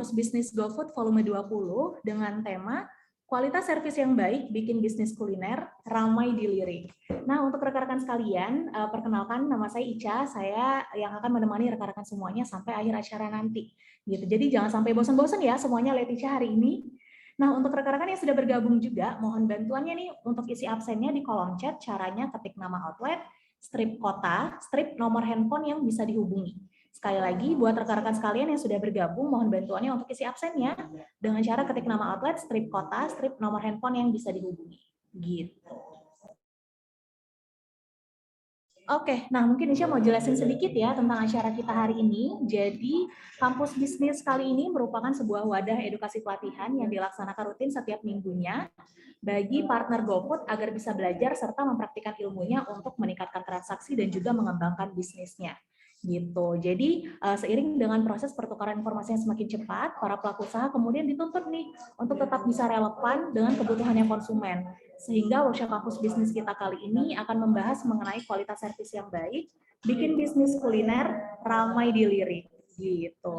Kampus Bisnis GoFood volume 20 dengan tema Kualitas Servis yang Baik Bikin Bisnis Kuliner Ramai Dilirik. Nah, untuk rekan-rekan sekalian, perkenalkan nama saya Ica, saya yang akan menemani rekan-rekan semuanya sampai akhir acara nanti. Gitu. Jadi jangan sampai bosan-bosan ya semuanya lihat Ica hari ini. Nah, untuk rekan-rekan yang sudah bergabung juga, mohon bantuannya nih untuk isi absennya di kolom chat, caranya ketik nama outlet, strip kota, strip nomor handphone yang bisa dihubungi. Sekali lagi, buat rekan-rekan sekalian yang sudah bergabung, mohon bantuannya untuk isi absennya dengan cara ketik nama outlet, strip kota, strip nomor handphone yang bisa dihubungi. Gitu. Oke, nah mungkin Isya mau jelasin sedikit ya tentang acara kita hari ini. Jadi, Kampus Bisnis kali ini merupakan sebuah wadah edukasi pelatihan yang dilaksanakan rutin setiap minggunya bagi partner GoFood agar bisa belajar serta mempraktikkan ilmunya untuk meningkatkan transaksi dan juga mengembangkan bisnisnya. Gitu. Jadi seiring dengan proses pertukaran informasi yang semakin cepat, para pelaku usaha kemudian dituntut nih untuk tetap bisa relevan dengan kebutuhannya konsumen. Sehingga workshop kampus bisnis kita kali ini akan membahas mengenai kualitas servis yang baik, bikin bisnis kuliner ramai dilirik. Gitu.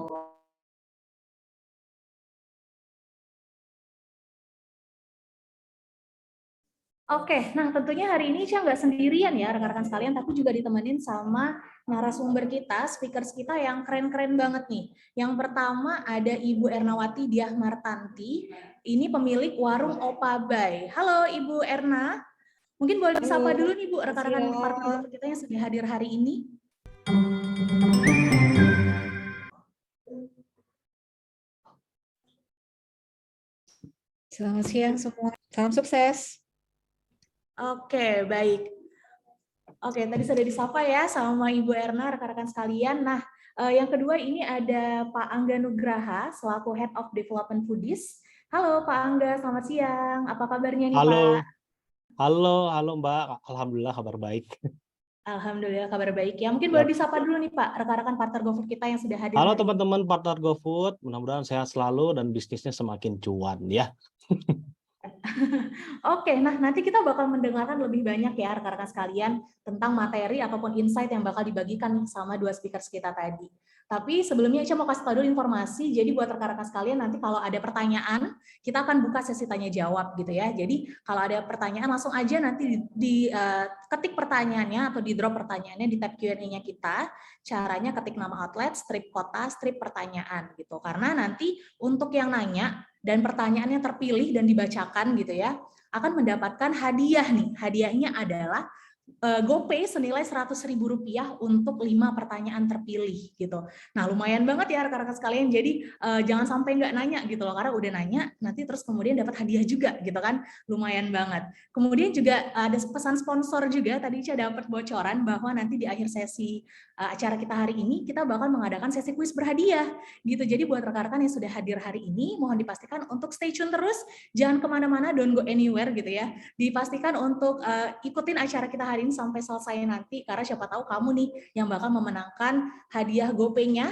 Oke, nah tentunya hari ini Cia nggak sendirian ya rekan-rekan sekalian, tapi juga ditemenin sama narasumber kita, speakers kita yang keren-keren banget nih. Yang pertama ada Ibu Ernawati Diah Martanti, ini pemilik warung Opa Bay. Halo Ibu Erna, mungkin boleh disapa Halo, dulu nih Bu, rekan-rekan partner siang. kita yang sudah hadir hari ini. Selamat siang semua. Salam sukses. Oke, baik. Oke, tadi sudah disapa ya sama Ibu Erna, rekan-rekan sekalian. Nah, yang kedua ini ada Pak Angga Nugraha, selaku Head of Development Foodies. Halo Pak Angga, selamat siang. Apa kabarnya nih Pak? Halo, halo Mbak. Alhamdulillah kabar baik. Alhamdulillah kabar baik ya. Mungkin boleh Yap. disapa dulu nih Pak, rekan-rekan partner GoFood kita yang sudah hadir Halo hari ini. teman-teman partner GoFood, mudah-mudahan sehat selalu dan bisnisnya semakin cuan ya. Oke, nah nanti kita bakal mendengarkan lebih banyak ya rekan-rekan sekalian tentang materi ataupun insight yang bakal dibagikan sama dua speakers kita tadi. Tapi sebelumnya Ica mau kasih tahu dulu informasi, jadi buat rekan-rekan sekalian nanti kalau ada pertanyaan, kita akan buka sesi tanya jawab gitu ya. Jadi kalau ada pertanyaan langsung aja nanti ketik pertanyaannya atau di drop pertanyaannya di tab Q&A-nya kita. Caranya ketik nama outlet, strip kota, strip pertanyaan gitu. Karena nanti untuk yang nanya dan pertanyaannya terpilih dan dibacakan gitu ya, akan mendapatkan hadiah nih. Hadiahnya adalah GoPay senilai Rp100.000 untuk 5 pertanyaan terpilih gitu. Nah lumayan banget ya rekan-rekan sekalian. Jadi jangan sampai nggak nanya gitu loh, karena udah nanya nanti terus kemudian dapat hadiah juga gitu kan. Lumayan banget. Kemudian juga ada pesan sponsor juga. Tadi saya dapat bocoran bahwa nanti di akhir sesi acara kita hari ini kita bakal mengadakan sesi kuis berhadiah gitu. Jadi buat rekan-rekan yang sudah hadir hari ini mohon dipastikan untuk stay tune terus, jangan kemana-mana, don't go anywhere gitu ya. Dipastikan untuk ikutin acara kita hari ini sampai selesai nanti, karena siapa tahu kamu nih yang bakal memenangkan hadiah GoPay-nya.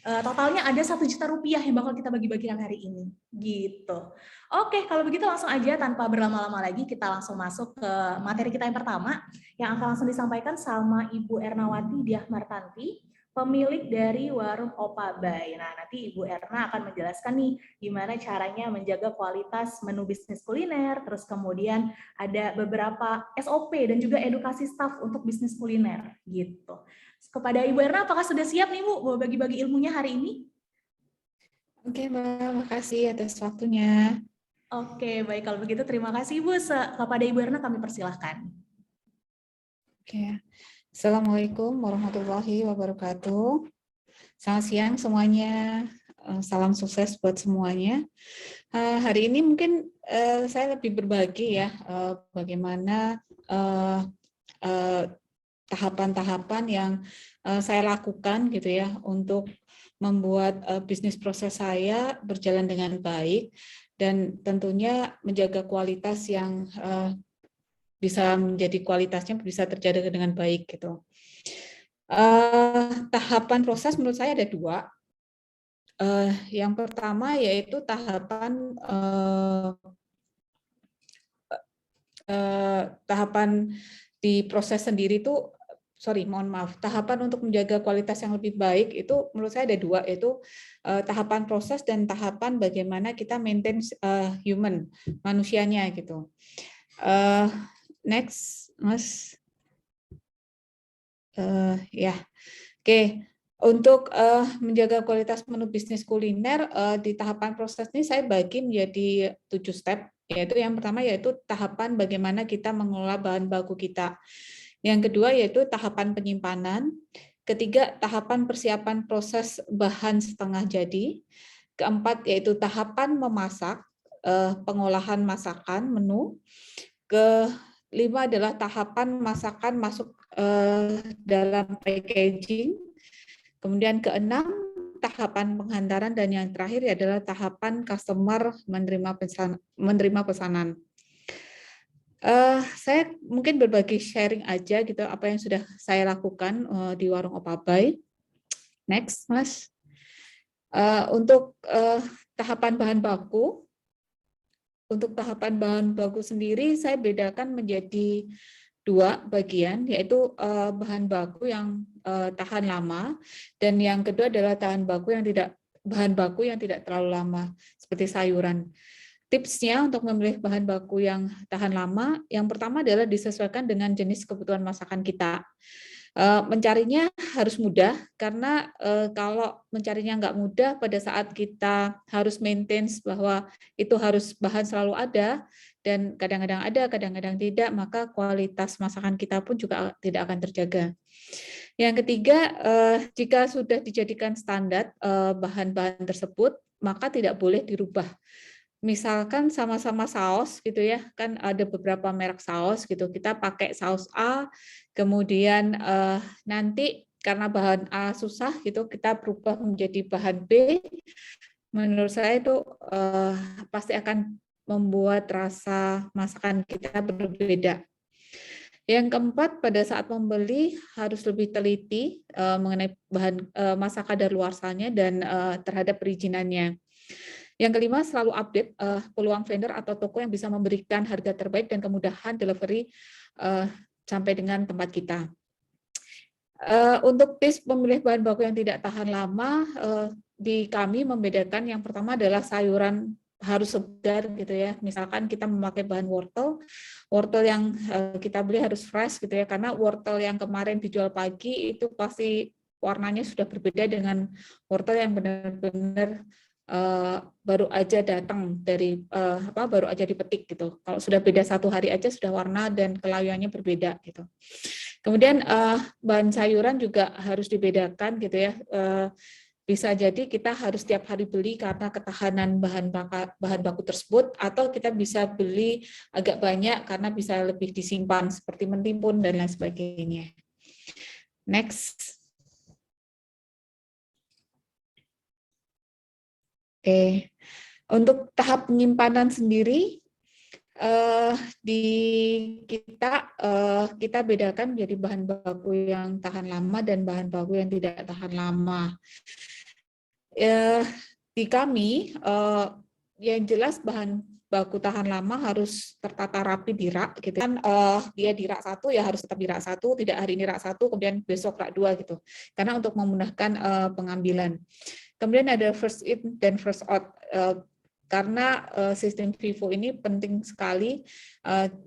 Totalnya ada Rp1 juta yang bakal kita bagi-bagikan hari ini gitu. Oke, kalau begitu langsung aja tanpa berlama-lama lagi kita langsung masuk ke materi kita yang pertama yang akan langsung disampaikan sama Ibu Ernawati Diah Martanti, pemilik dari warung Opa Bay. Nah, nanti Ibu Erna akan menjelaskan nih gimana caranya menjaga kualitas menu bisnis kuliner, terus kemudian ada beberapa SOP dan juga edukasi staff untuk bisnis kuliner gitu. Kepada Ibu Erna, apakah sudah siap nih Bu mau bagi-bagi ilmunya hari ini? Oke, Mbak, makasih atas waktunya. Oke, baik kalau begitu terima kasih Bu. Kepada Ibu Erna kami persilahkan. Oke. Assalamualaikum warahmatullahi wabarakatuh. Selamat siang semuanya. Salam sukses buat semuanya. Hari ini mungkin saya lebih berbagi ya bagaimana tahapan-tahapan yang saya lakukan gitu ya untuk membuat bisnis proses saya berjalan dengan baik dan tentunya menjaga kualitas yang bisa menjadi kualitasnya bisa terjaga dengan baik gitu. Tahapan proses menurut saya ada dua. Yang pertama yaitu tahapan di proses sendiri itu mohon maaf, tahapan untuk menjaga kualitas yang lebih baik itu menurut saya ada dua, yaitu tahapan proses dan tahapan bagaimana kita maintain human, manusianya gitu. Next, Mas. Ya, oke. Untuk menjaga kualitas menu bisnis kuliner di tahapan proses ini saya bagi menjadi 7 step, yaitu yang pertama yaitu tahapan bagaimana kita mengelola bahan baku kita. Yang kedua yaitu tahapan penyimpanan. Ketiga, tahapan persiapan proses bahan setengah jadi. Keempat yaitu tahapan memasak, pengolahan masakan menu. Kelima adalah tahapan masakan masuk dalam packaging. Kemudian keenam, tahapan penghantaran, dan yang terakhir adalah tahapan customer menerima pesanan. Saya mungkin berbagi sharing aja gitu apa yang sudah saya lakukan di warung Opabai. Next, Mas. Untuk tahapan bahan baku, sendiri saya bedakan menjadi 2 bagian, yaitu bahan baku yang tahan lama, dan yang kedua adalah bahan baku yang tidak terlalu lama, seperti sayuran. Tipsnya untuk memilih bahan baku yang tahan lama, yang pertama adalah disesuaikan dengan jenis kebutuhan masakan kita. Mencarinya harus mudah, karena kalau mencarinya nggak mudah, pada saat kita harus maintain bahwa itu harus bahan selalu ada, dan kadang-kadang ada, kadang-kadang tidak, maka kualitas masakan kita pun juga tidak akan terjaga. Yang ketiga, jika sudah dijadikan standar bahan-bahan tersebut, maka tidak boleh dirubah. Misalkan sama-sama saus gitu ya, kan ada beberapa merek saus gitu, kita pakai saus A, kemudian nanti karena bahan A susah gitu, kita berubah menjadi bahan B, menurut saya itu pasti akan membuat rasa masakan kita berbeda. Yang keempat, pada saat membeli harus lebih teliti mengenai bahan masakan kadaluarsanya dan terhadap perizinannya. Yang kelima, selalu update peluang vendor atau toko yang bisa memberikan harga terbaik dan kemudahan delivery sampai dengan tempat kita. Untuk tips memilih bahan baku yang tidak tahan lama, di kami membedakan yang pertama adalah sayuran harus segar gitu ya. Misalkan kita memakai bahan wortel yang kita beli harus fresh gitu ya, karena wortel yang kemarin dijual pagi itu pasti warnanya sudah berbeda dengan wortel yang benar-benar baru aja datang dari baru aja dipetik gitu. Kalau sudah beda 1 hari aja sudah warna dan kelayuannya berbeda gitu. Kemudian bahan sayuran juga harus dibedakan gitu ya. Bisa jadi kita harus setiap hari beli karena ketahanan bahan baku tersebut, atau kita bisa beli agak banyak karena bisa lebih disimpan seperti mentimun dan lain sebagainya. Next. Oke, untuk tahap penyimpanan sendiri di kita bedakan menjadi bahan baku yang tahan lama dan bahan baku yang tidak tahan lama. Di kami yang jelas bahan baku tahan lama harus tertata rapi di rak gitu kan, dia di rak 1 ya harus tetap di rak 1, tidak hari ini rak 1 kemudian besok rak 2 gitu, karena untuk memudahkan pengambilan. Kemudian ada first in dan first out, karena sistem FIFO ini penting sekali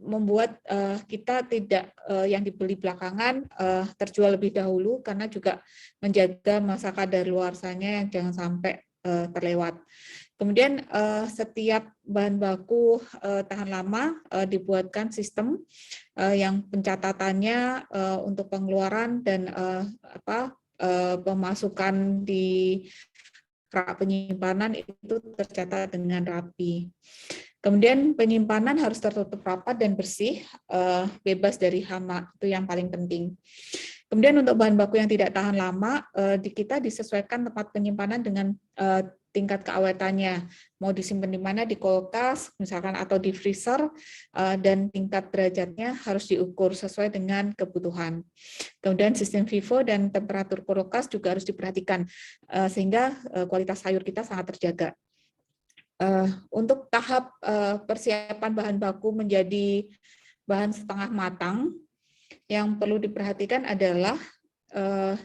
membuat kita tidak yang dibeli belakangan terjual lebih dahulu, karena juga menjaga masa kadaluarsanya yang jangan sampai terlewat. Kemudian setiap bahan baku tahan lama dibuatkan sistem yang pencatatannya untuk pengeluaran dan pemasukan di rak penyimpanan itu tercatat dengan rapi. Kemudian penyimpanan harus tertutup rapat dan bersih, bebas dari hama, itu yang paling penting. Kemudian untuk bahan baku yang tidak tahan lama, kita disesuaikan tempat penyimpanan dengan tingkat keawetannya, mau disimpan di mana, di kulkas misalkan atau di freezer, dan tingkat derajatnya harus diukur sesuai dengan kebutuhan. Kemudian sistem FIFO dan temperatur kulkas juga harus diperhatikan sehingga kualitas sayur kita sangat terjaga. Untuk tahap persiapan bahan baku menjadi bahan setengah matang, yang perlu diperhatikan adalah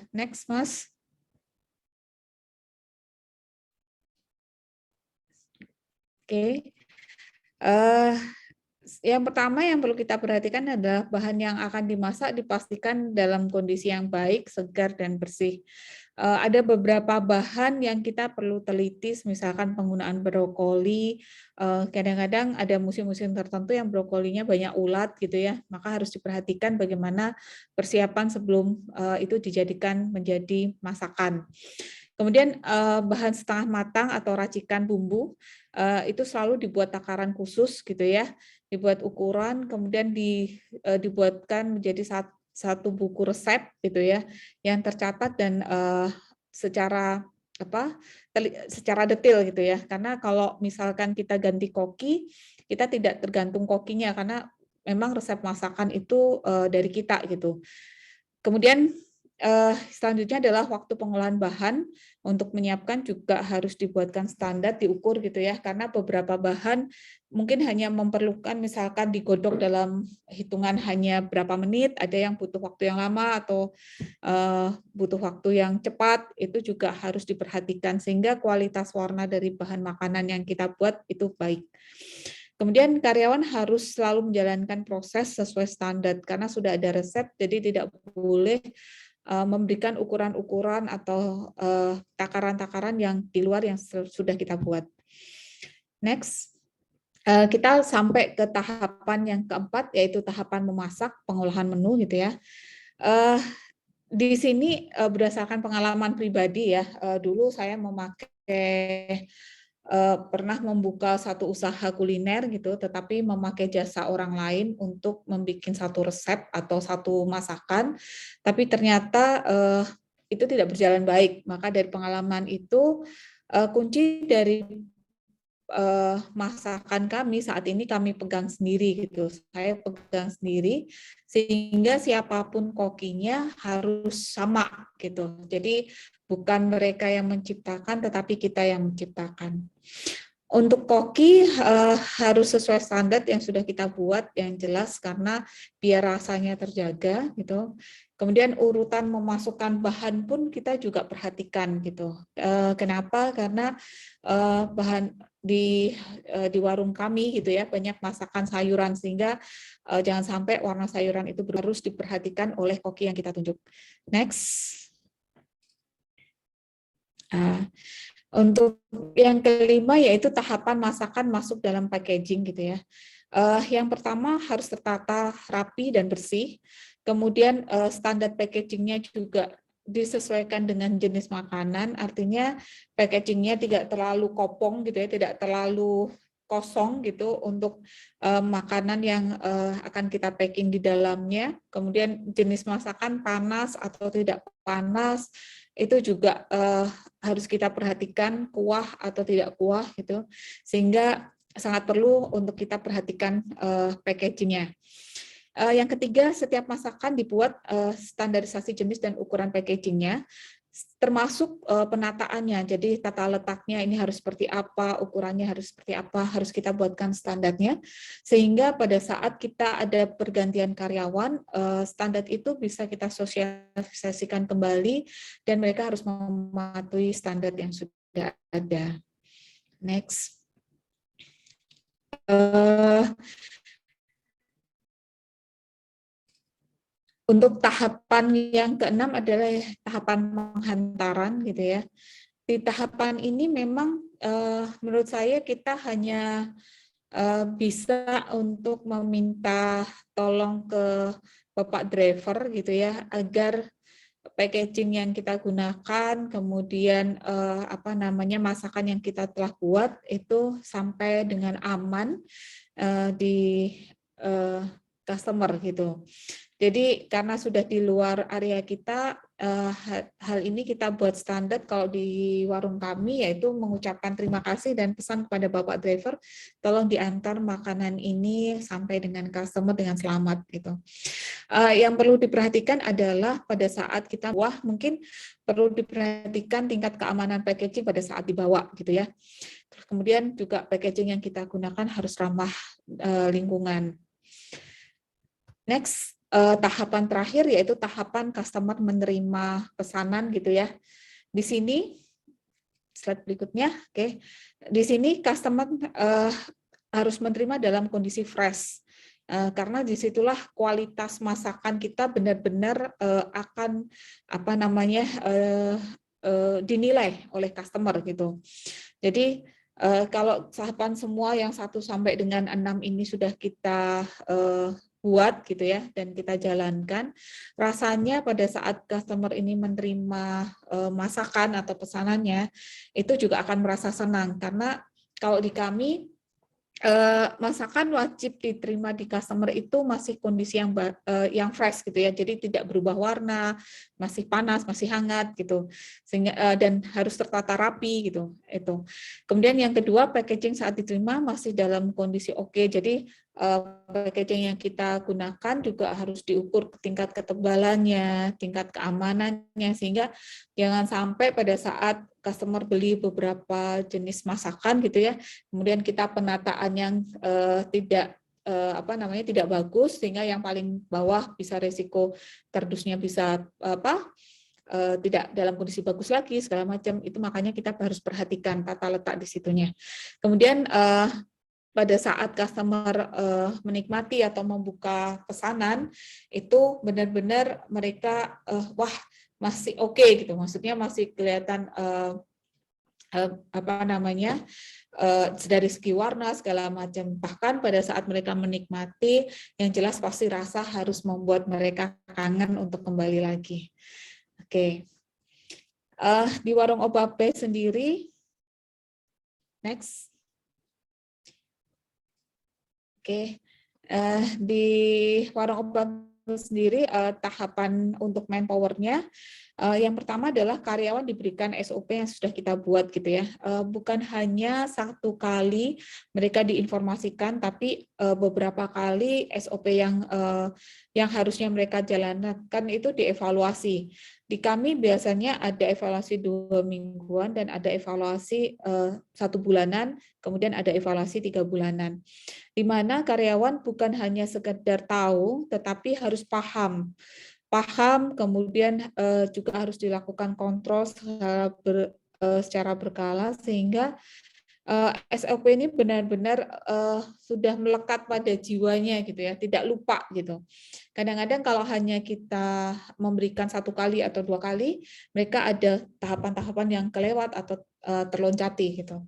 next Mas. Oke. Yang pertama yang perlu kita perhatikan adalah bahan yang akan dimasak dipastikan dalam kondisi yang baik, segar, dan bersih. Ada beberapa bahan yang kita perlu teliti, misalkan penggunaan brokoli. Kadang-kadang ada musim-musim tertentu yang brokolinya banyak ulat gitu ya, maka harus diperhatikan bagaimana persiapan sebelum itu dijadikan menjadi masakan. Kemudian bahan setengah matang atau racikan bumbu itu selalu dibuat takaran khusus gitu ya, dibuat ukuran, kemudian dibuatkan menjadi satu buku resep gitu ya, yang tercatat dan secara secara detail gitu ya. Karena kalau misalkan kita ganti koki, kita tidak tergantung kokinya karena memang resep masakan itu dari kita gitu. Kemudian selanjutnya adalah waktu pengolahan bahan. Untuk menyiapkan juga harus dibuatkan standar, diukur gitu ya, karena beberapa bahan mungkin hanya memerlukan misalkan digodok dalam hitungan hanya berapa menit, ada yang butuh waktu yang lama atau butuh waktu yang cepat, itu juga harus diperhatikan sehingga kualitas warna dari bahan makanan yang kita buat itu baik. Kemudian karyawan harus selalu menjalankan proses sesuai standar karena sudah ada resep, jadi tidak boleh memberikan ukuran-ukuran atau takaran-takaran yang di luar yang sudah kita buat. Next, kita sampai ke tahapan yang keempat, yaitu tahapan memasak, pengolahan menu gitu ya. Di sini berdasarkan pengalaman pribadi ya, dulu saya pernah membuka satu usaha kuliner gitu, tetapi memakai jasa orang lain untuk membuat satu resep atau satu masakan, tapi ternyata itu tidak berjalan baik. Maka dari pengalaman itu kunci dari masakan kami saat ini kami pegang sendiri gitu. Saya pegang sendiri sehingga siapapun kokinya harus sama gitu. Jadi bukan mereka yang menciptakan tetapi kita yang menciptakan. Untuk koki harus sesuai standar yang sudah kita buat yang jelas karena biar rasanya terjaga gitu. Kemudian urutan memasukkan bahan pun kita juga perhatikan gitu. Kenapa? Karena bahan di warung kami gitu ya banyak masakan sayuran sehingga jangan sampai warna sayuran itu harus diperhatikan oleh koki yang kita tunjuk. Next. Untuk yang kelima yaitu tahapan masakan masuk dalam packaging gitu ya. Yang pertama harus tertata rapi dan bersih. Kemudian standar packagingnya juga disesuaikan dengan jenis makanan. Artinya packagingnya tidak terlalu kopong gitu ya, tidak terlalu kosong gitu untuk makanan yang akan kita packing di dalamnya. Kemudian jenis masakan panas atau tidak panas itu juga harus kita perhatikan kuah atau tidak kuah gitu, sehingga sangat perlu untuk kita perhatikan packagingnya. Yang ketiga, setiap masakan dibuat standarisasi jenis dan ukuran packagingnya, termasuk penataannya. Jadi tata letaknya ini harus seperti apa, ukurannya harus seperti apa, harus kita buatkan standarnya, sehingga pada saat kita ada pergantian karyawan, standar itu bisa kita sosialisasikan kembali, dan mereka harus mematuhi standar yang sudah ada. Next. Untuk tahapan yang keenam adalah tahapan penghantaran gitu ya. Di tahapan ini memang menurut saya kita hanya bisa untuk meminta tolong ke Bapak driver gitu ya agar packaging yang kita gunakan, kemudian masakan yang kita telah buat itu sampai dengan aman di customer gitu. Jadi karena sudah di luar area kita, hal ini kita buat standar kalau di warung kami, yaitu mengucapkan terima kasih dan pesan kepada Bapak driver, tolong diantar makanan ini sampai dengan customer dengan selamat gitu. Yang perlu diperhatikan adalah pada saat kita mungkin perlu diperhatikan tingkat keamanan packaging pada saat dibawa gitu ya. Terus kemudian juga packaging yang kita gunakan harus ramah lingkungan. Next. tahapan terakhir yaitu tahapan customer menerima pesanan gitu ya. Di sini slide berikutnya, oke. Di sini customer harus menerima dalam kondisi fresh. Karena disitulah kualitas masakan kita benar-benar akan dinilai oleh customer gitu. Jadi kalau tahapan semua yang 1 sampai dengan 6 ini sudah kita buat gitu ya dan kita jalankan, rasanya pada saat customer ini menerima masakan atau pesanannya itu juga akan merasa senang, karena kalau di kami masakan wajib diterima di customer itu masih kondisi yang fresh gitu ya, jadi tidak berubah warna, masih panas, masih hangat gitu, sehingga dan harus tertata rapi gitu. Itu. Kemudian yang kedua, packaging saat diterima masih dalam kondisi oke, jadi packaging yang kita gunakan juga harus diukur tingkat ketebalannya, tingkat keamanannya, sehingga jangan sampai pada saat customer beli beberapa jenis masakan gitu ya, kemudian kita penataan yang tidak bagus, sehingga yang paling bawah bisa resiko kardusnya bisa tidak dalam kondisi bagus lagi segala macam. Itu makanya kita harus perhatikan tata letak di situnya. Kemudian pada saat customer menikmati atau membuka pesanan itu benar-benar mereka wah masih oke gitu, maksudnya masih kelihatan dari segi warna segala macam. Bahkan pada saat mereka menikmati, yang jelas pasti rasa harus membuat mereka kangen untuk kembali lagi. Oke. Di warung Obabe sendiri, next. Oke. Di warung Obabe sendiri tahapan untuk manpower-nya, yang pertama adalah karyawan diberikan SOP yang sudah kita buat gitu ya. Bukan hanya 1 kali mereka diinformasikan, tapi beberapa kali SOP yang harusnya mereka jalankan itu dievaluasi. Di kami biasanya ada evaluasi 2 mingguan dan ada evaluasi 1 bulanan, kemudian ada evaluasi 3 bulanan. Di mana karyawan bukan hanya sekedar tahu, tetapi harus paham, kemudian juga harus dilakukan kontrol secara berkala, sehingga SOP ini benar-benar sudah melekat pada jiwanya gitu ya, tidak lupa gitu. Kadang-kadang kalau hanya kita memberikan 1 kali atau 2 kali, mereka ada tahapan-tahapan yang kelewat atau terloncati gitu.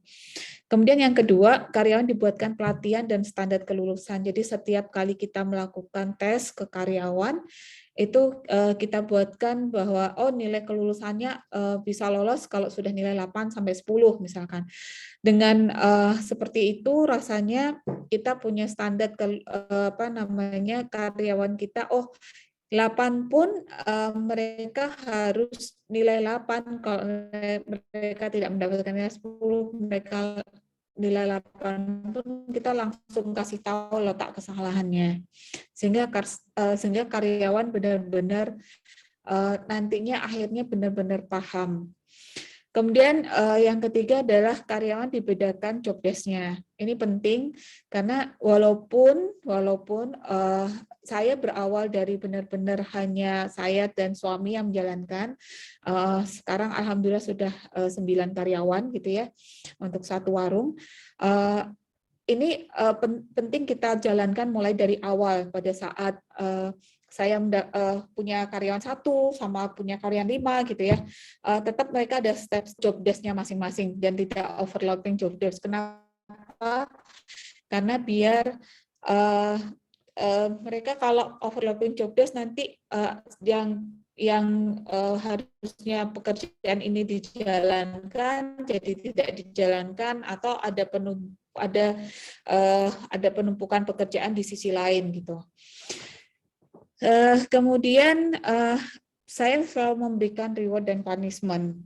Kemudian yang kedua, karyawan dibuatkan pelatihan dan standar kelulusan. Jadi setiap kali kita melakukan tes ke karyawan, itu kita buatkan bahwa nilai kelulusannya bisa lolos kalau sudah nilai 8 sampai 10 misalkan. Dengan seperti itu rasanya kita punya standar karyawan kita 8 pun mereka harus nilai 8, kalau mereka tidak mendapatkan nilai 10, mereka nilai 8 pun kita langsung kasih tahu letak kesalahannya, sehingga karyawan benar-benar nantinya akhirnya benar-benar paham. Kemudian yang ketiga adalah karyawan dibedakan job desk-nya. Ini penting karena walaupun saya berawal dari benar-benar hanya saya dan suami yang menjalankan, sekarang alhamdulillah sudah 9 karyawan gitu ya untuk 1 warung. Ini penting kita jalankan mulai dari awal. Pada saat saya punya karyawan 1 sama punya karyawan 5 gitu ya, tetap mereka ada step job desk-nya masing-masing dan tidak overlapping job desk. Kenapa? Karena biar mereka kalau overlapping job desk nanti yang harusnya pekerjaan ini dijalankan jadi tidak dijalankan, atau ada penumpukan pekerjaan di sisi lain gitu. Kemudian saya selalu memberikan reward dan punishment.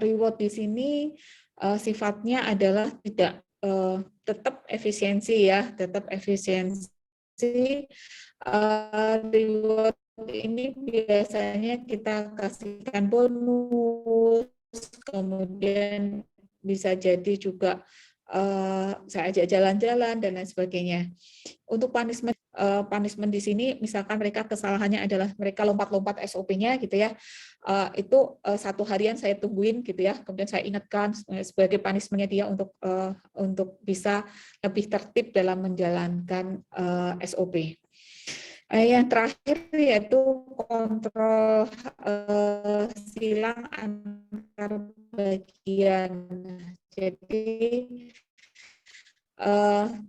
Reward di sini sifatnya adalah tetap efisiensi ya, tetap efisiensi. Reward ini biasanya kita kasihkan bonus, kemudian bisa jadi juga saya ajak jalan-jalan dan lain sebagainya. Untuk punishment di sini, misalkan mereka kesalahannya adalah mereka lompat-lompat SOP-nya gitu ya, itu 1 harian saya tungguin gitu ya, kemudian saya ingatkan sebagai punishment-nya dia untuk bisa lebih tertib dalam menjalankan SOP. Yang terakhir yaitu kontrol silang antar bagian. Jadi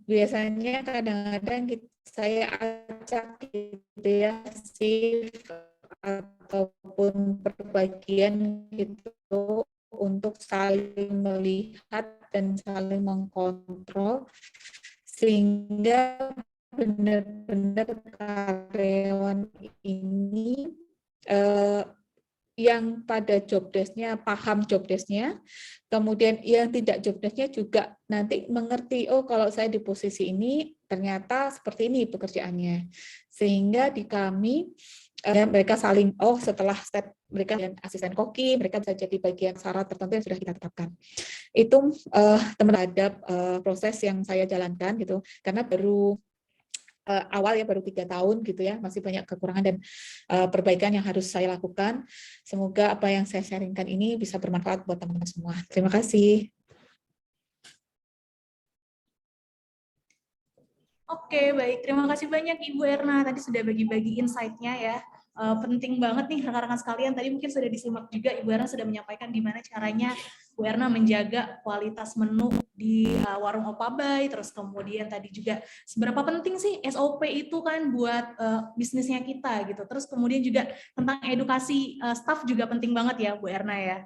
biasanya kadang-kadang saya acak gitu ya shift ataupun perbagian gitu untuk saling melihat dan saling mengkontrol sehingga benar-benar karyawan ini yang pada job desk-nya paham job desk-nya, kemudian yang tidak job desk-nya juga nanti mengerti, oh kalau saya di posisi ini ternyata seperti ini pekerjaannya. Sehingga di kami mereka saling, oh setelah step mereka dan asisten koki, mereka bisa jadi bagian syarat tertentu yang sudah kita tetapkan. Itu terhadap proses yang saya jalankan gitu, karena baru awal ya, baru 3 tahun gitu ya, masih banyak kekurangan dan perbaikan yang harus saya lakukan. Semoga apa yang saya sharingkan ini bisa bermanfaat buat teman-teman semua. Terima kasih. Oke, baik. Terima kasih banyak Ibu Erna. Tadi sudah bagi-bagi insight-nya ya. Penting banget nih rekan-rekan sekalian. Tadi mungkin sudah disimak juga, Ibu Erna sudah menyampaikan gimana caranya Bu Erna menjaga kualitas menu di warung Opabai. Terus kemudian tadi juga seberapa penting sih SOP itu kan buat bisnisnya kita gitu. Terus kemudian juga tentang edukasi staff juga penting banget ya Bu Erna ya.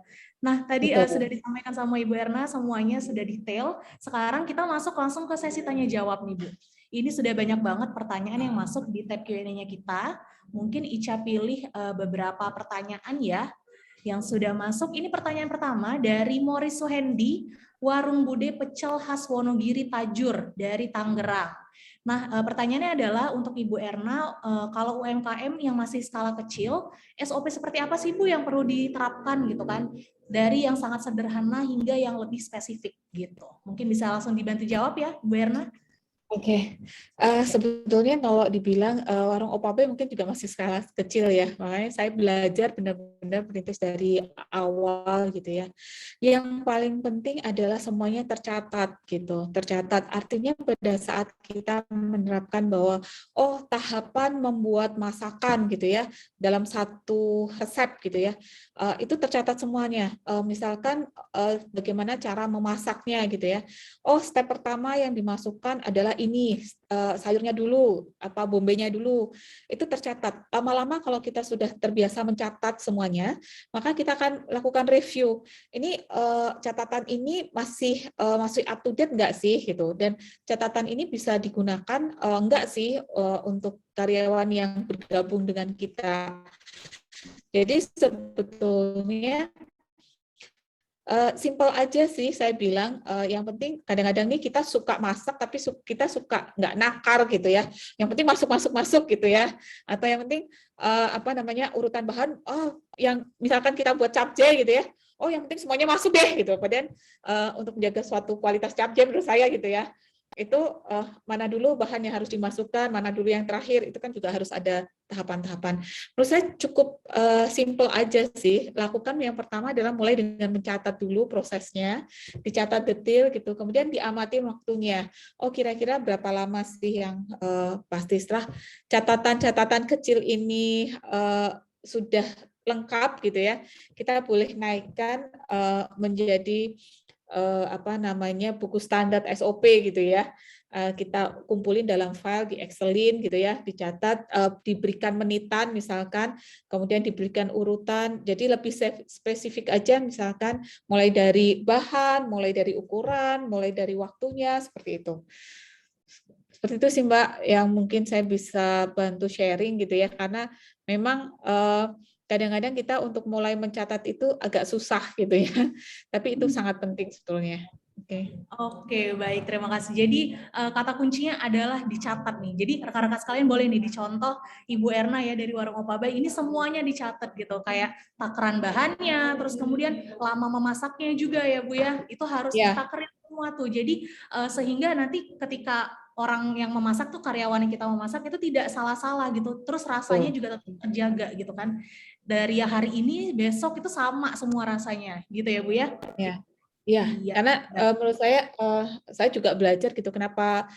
Nah, tadi sudah disampaikan sama Ibu Erna, semuanya sudah detail. Sekarang kita masuk langsung ke sesi tanya jawab nih Bu. Ini sudah banyak banget pertanyaan yang masuk di tab Q&A-nya kita. Mungkin Ica pilih beberapa pertanyaan ya yang sudah masuk. Ini pertanyaan pertama dari Morris Suhendi, Warung Bude Pecel khas Wonogiri Tajur dari Tangerang. Nah, pertanyaannya adalah untuk Ibu Erna, kalau UMKM yang masih skala kecil, SOP seperti apa sih Bu yang perlu diterapkan gitu kan? Dari yang sangat sederhana hingga yang lebih spesifik gitu. Mungkin bisa langsung dibantu jawab ya, Bu Erna? Oke, sebetulnya kalau dibilang warung Opabai mungkin juga masih skala kecil ya, makanya saya belajar benar-benar merintis dari awal gitu ya. Yang paling penting adalah semuanya tercatat gitu, tercatat artinya pada saat kita menerapkan bahwa oh tahapan membuat masakan gitu ya dalam satu resep gitu ya, itu tercatat semuanya. Misalkan bagaimana cara memasaknya gitu ya. Oh step pertama yang dimasukkan adalah ini sayurnya dulu, apa bombenya dulu, itu tercatat. Lama-lama kalau kita sudah terbiasa mencatat semuanya, maka kita akan lakukan review. Ini catatan ini masih up to date nggak sih gitu, dan catatan ini bisa digunakan enggak sih untuk karyawan yang bergabung dengan kita. Jadi sebetulnya simple aja sih saya bilang, yang penting kadang-kadang nih kita suka masak tapi kita suka nggak nakar gitu ya, yang penting masuk gitu ya, atau yang penting urutan bahan, oh yang misalkan kita buat capcay gitu ya, oh yang penting semuanya masuk deh gitu, padahal untuk menjaga suatu kualitas capcay menurut saya gitu ya, itu mana dulu bahan yang harus dimasukkan, mana dulu yang terakhir, itu kan juga harus ada tahapan-tahapan. Menurut saya cukup simple aja sih. Lakukan yang pertama adalah mulai dengan mencatat dulu prosesnya, dicatat detail gitu, kemudian diamati waktunya. Oh kira-kira berapa lama sih yang pasti setelah catatan-catatan kecil ini sudah lengkap gitu ya, kita boleh naikkan menjadi buku standar SOP gitu ya, kita kumpulin dalam file, di Excelin gitu ya, dicatat, diberikan menitan misalkan, kemudian diberikan urutan, jadi lebih spesifik aja misalkan mulai dari bahan, mulai dari ukuran, mulai dari waktunya, seperti itu. Seperti itu sih Mbak yang mungkin saya bisa bantu sharing gitu ya, karena memang kadang-kadang kita untuk mulai mencatat itu agak susah gitu ya, tapi itu sangat penting sebetulnya. Oke, baik, terima kasih. Jadi kata kuncinya adalah dicatat nih. Jadi rekan-rekan sekalian boleh nih dicontoh Ibu Erna ya dari Warung Opabai, ini semuanya dicatat gitu, kayak takaran bahannya, terus kemudian lama memasaknya juga ya Bu ya, itu harus ditakerin semua tuh. Jadi sehingga nanti ketika orang yang memasak tuh, karyawan yang kita memasak itu tidak salah-salah gitu. Terus rasanya juga tetap terjaga gitu kan. Dari hari ini besok itu sama semua rasanya gitu ya Bu ya. Ya. Iya, Iya. karena menurut saya juga belajar gitu kenapa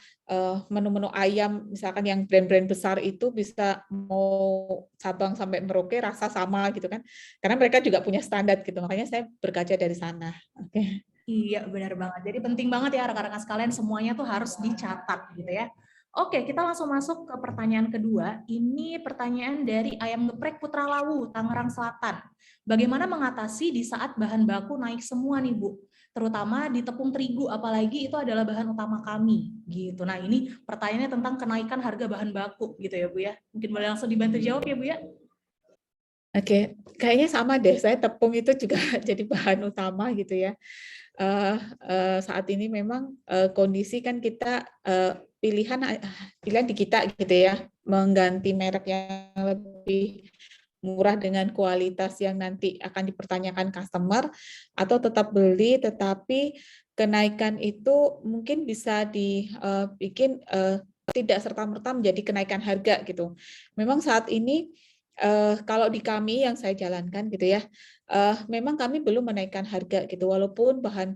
menu-menu ayam misalkan yang brand-brand besar itu bisa mau Sabang sampai Merauke rasa sama gitu kan, karena mereka juga punya standar gitu, makanya saya berkaca dari sana. Oke. Iya, benar banget. Jadi penting banget ya rekan-rekan sekalian, semuanya tuh harus dicatat gitu ya. Oke, kita langsung masuk ke pertanyaan kedua. Ini pertanyaan dari Ayam Geprek Putra Lawu, Tangerang Selatan. Bagaimana mengatasi di saat bahan baku naik semua nih Bu? Terutama di tepung terigu, apalagi itu adalah bahan utama kami. Gitu. Nah ini pertanyaannya tentang kenaikan harga bahan baku gitu ya Bu ya. Mungkin boleh langsung dibantu jawab ya Bu ya. Oke, kayaknya sama deh. Saya tepung itu juga jadi bahan utama gitu ya. Saat ini memang kondisi kan kita pilihan di kita gitu ya, mengganti merek yang lebih murah dengan kualitas yang nanti akan dipertanyakan customer, atau tetap beli tetapi kenaikan itu mungkin bisa dibikin tidak serta-merta menjadi kenaikan harga gitu. Memang saat ini kalau di kami yang saya jalankan gitu ya, memang kami belum menaikkan harga gitu, walaupun bahan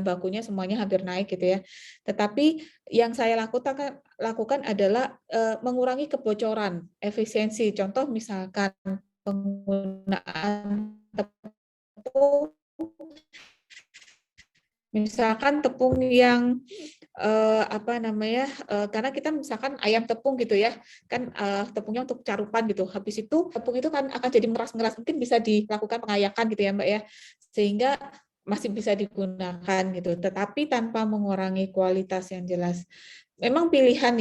bakunya semuanya hampir naik gitu ya. Tetapi yang saya lakukan adalah mengurangi kebocoran, efisiensi. Contoh misalkan penggunaan tepung, misalkan tepung yang karena kita misalkan ayam tepung gitu ya, kan tepungnya untuk carupan gitu, habis itu tepung itu kan akan jadi ngeras-ngeras, mungkin bisa dilakukan pengayakan gitu ya Mbak ya, sehingga masih bisa digunakan gitu, tetapi tanpa mengurangi kualitas yang jelas. Memang pilihan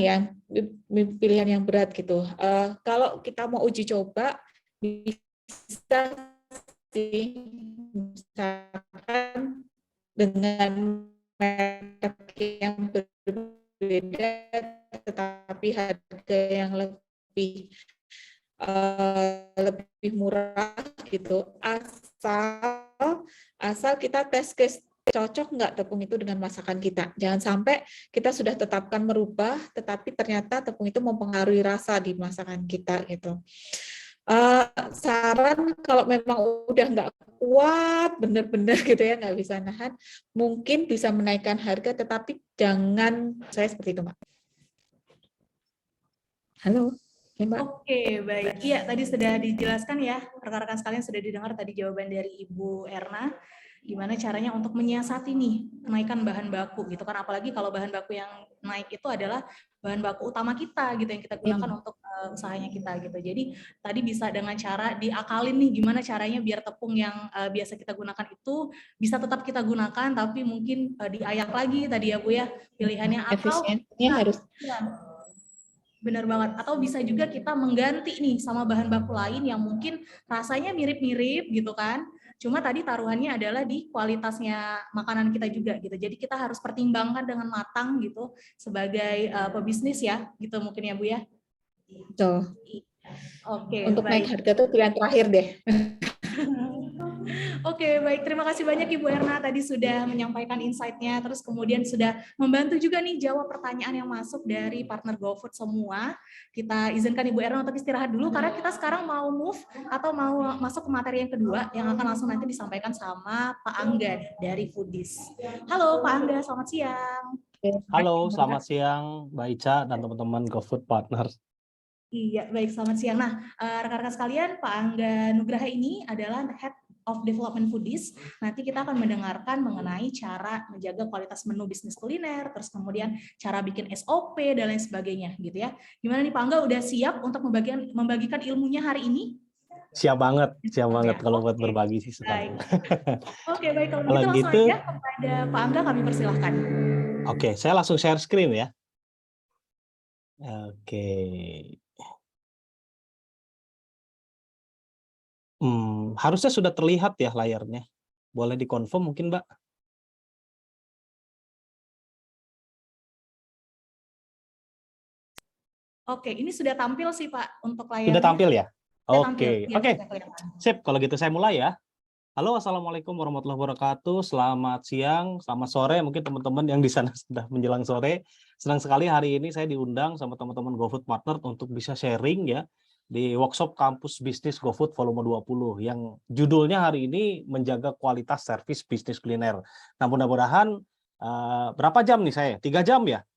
yang berat gitu. Kalau kita mau uji coba bisa sih, misalkan dengan merek yang berbeda tetapi harga yang lebih murah gitu, asal kita tes case cocok nggak tepung itu dengan masakan kita. Jangan sampai kita sudah tetapkan merubah tetapi ternyata tepung itu mempengaruhi rasa di masakan kita gitu. Saran kalau memang udah nggak kuat bener-bener gitu ya, nggak bisa nahan, mungkin bisa menaikkan harga, tetapi jangan, saya seperti itu Mbak. Halo ya, Mbak. Oke, baik. Iya, tadi sudah dijelaskan ya, rekan-rekan sekalian sudah didengar tadi jawaban dari Ibu Erna, gimana caranya untuk menyiasati nih kenaikan bahan baku gitu kan, apalagi kalau bahan baku yang naik itu adalah bahan baku utama kita gitu yang kita gunakan untuk usahanya kita gitu. Jadi tadi bisa dengan cara diakalin nih gimana caranya biar tepung yang biasa kita gunakan itu bisa tetap kita gunakan tapi mungkin diayak lagi tadi ya Bu ya pilihannya, atau efisiensinya harus benar banget, atau bisa juga kita mengganti nih sama bahan baku lain yang mungkin rasanya mirip-mirip gitu kan, cuma tadi taruhannya adalah di kualitasnya makanan kita juga gitu. Jadi kita harus pertimbangkan dengan matang gitu sebagai pebisnis ya gitu mungkin ya Bu ya. betul. Oke, Untuk naik baik. harga itu pilihan terakhir deh. Oke, baik. Terima kasih banyak Ibu Erna tadi sudah menyampaikan insight-nya, terus kemudian sudah membantu juga nih jawab pertanyaan yang masuk dari partner GoFood semua. Kita izinkan Ibu Erna untuk istirahat dulu karena kita sekarang mau move atau mau masuk ke materi yang kedua yang akan langsung nanti disampaikan sama Pak Angga dari Foodies. Halo Pak Angga, selamat siang. Halo, selamat siang Mbak Ica dan teman-teman GoFood Partners. Iya, baik, selamat siang. Nah, rekan-rekan sekalian, Pak Angga Nugraha ini adalah Head of Development Foodies. Nanti kita akan mendengarkan mengenai cara menjaga kualitas menu bisnis kuliner, terus kemudian cara bikin SOP dan lain sebagainya, gitu ya. Gimana nih Pak Angga, udah siap untuk membagikan ilmunya hari ini? Siap banget kalau buat berbagi sih baik. sekarang. Oke, baik, kalau Kalau gitu langsung gitu, aja kepada Pak Angga kami persilahkan. Oke, saya langsung share screen ya. Oke. Harusnya sudah terlihat ya layarnya. Boleh dikonfirm mungkin, Mbak? Oke, ini sudah tampil sih Pak untuk layarnya. Sudah tampil ya? Sudah tampil. Oke. Ya, Oke. sudah kelihatan. Sip, kalau gitu saya mulai ya. Halo, assalamualaikum warahmatullahi wabarakatuh. Selamat siang, selamat sore. Mungkin teman-teman yang di sana sudah menjelang sore. Senang sekali hari ini saya diundang sama teman-teman GoFood Partner untuk bisa sharing ya di workshop Kampus Bisnis GoFood volume 20 yang judulnya hari ini menjaga kualitas servis bisnis kuliner. Nah, mudah-mudahan berapa jam nih saya? 3 jam ya?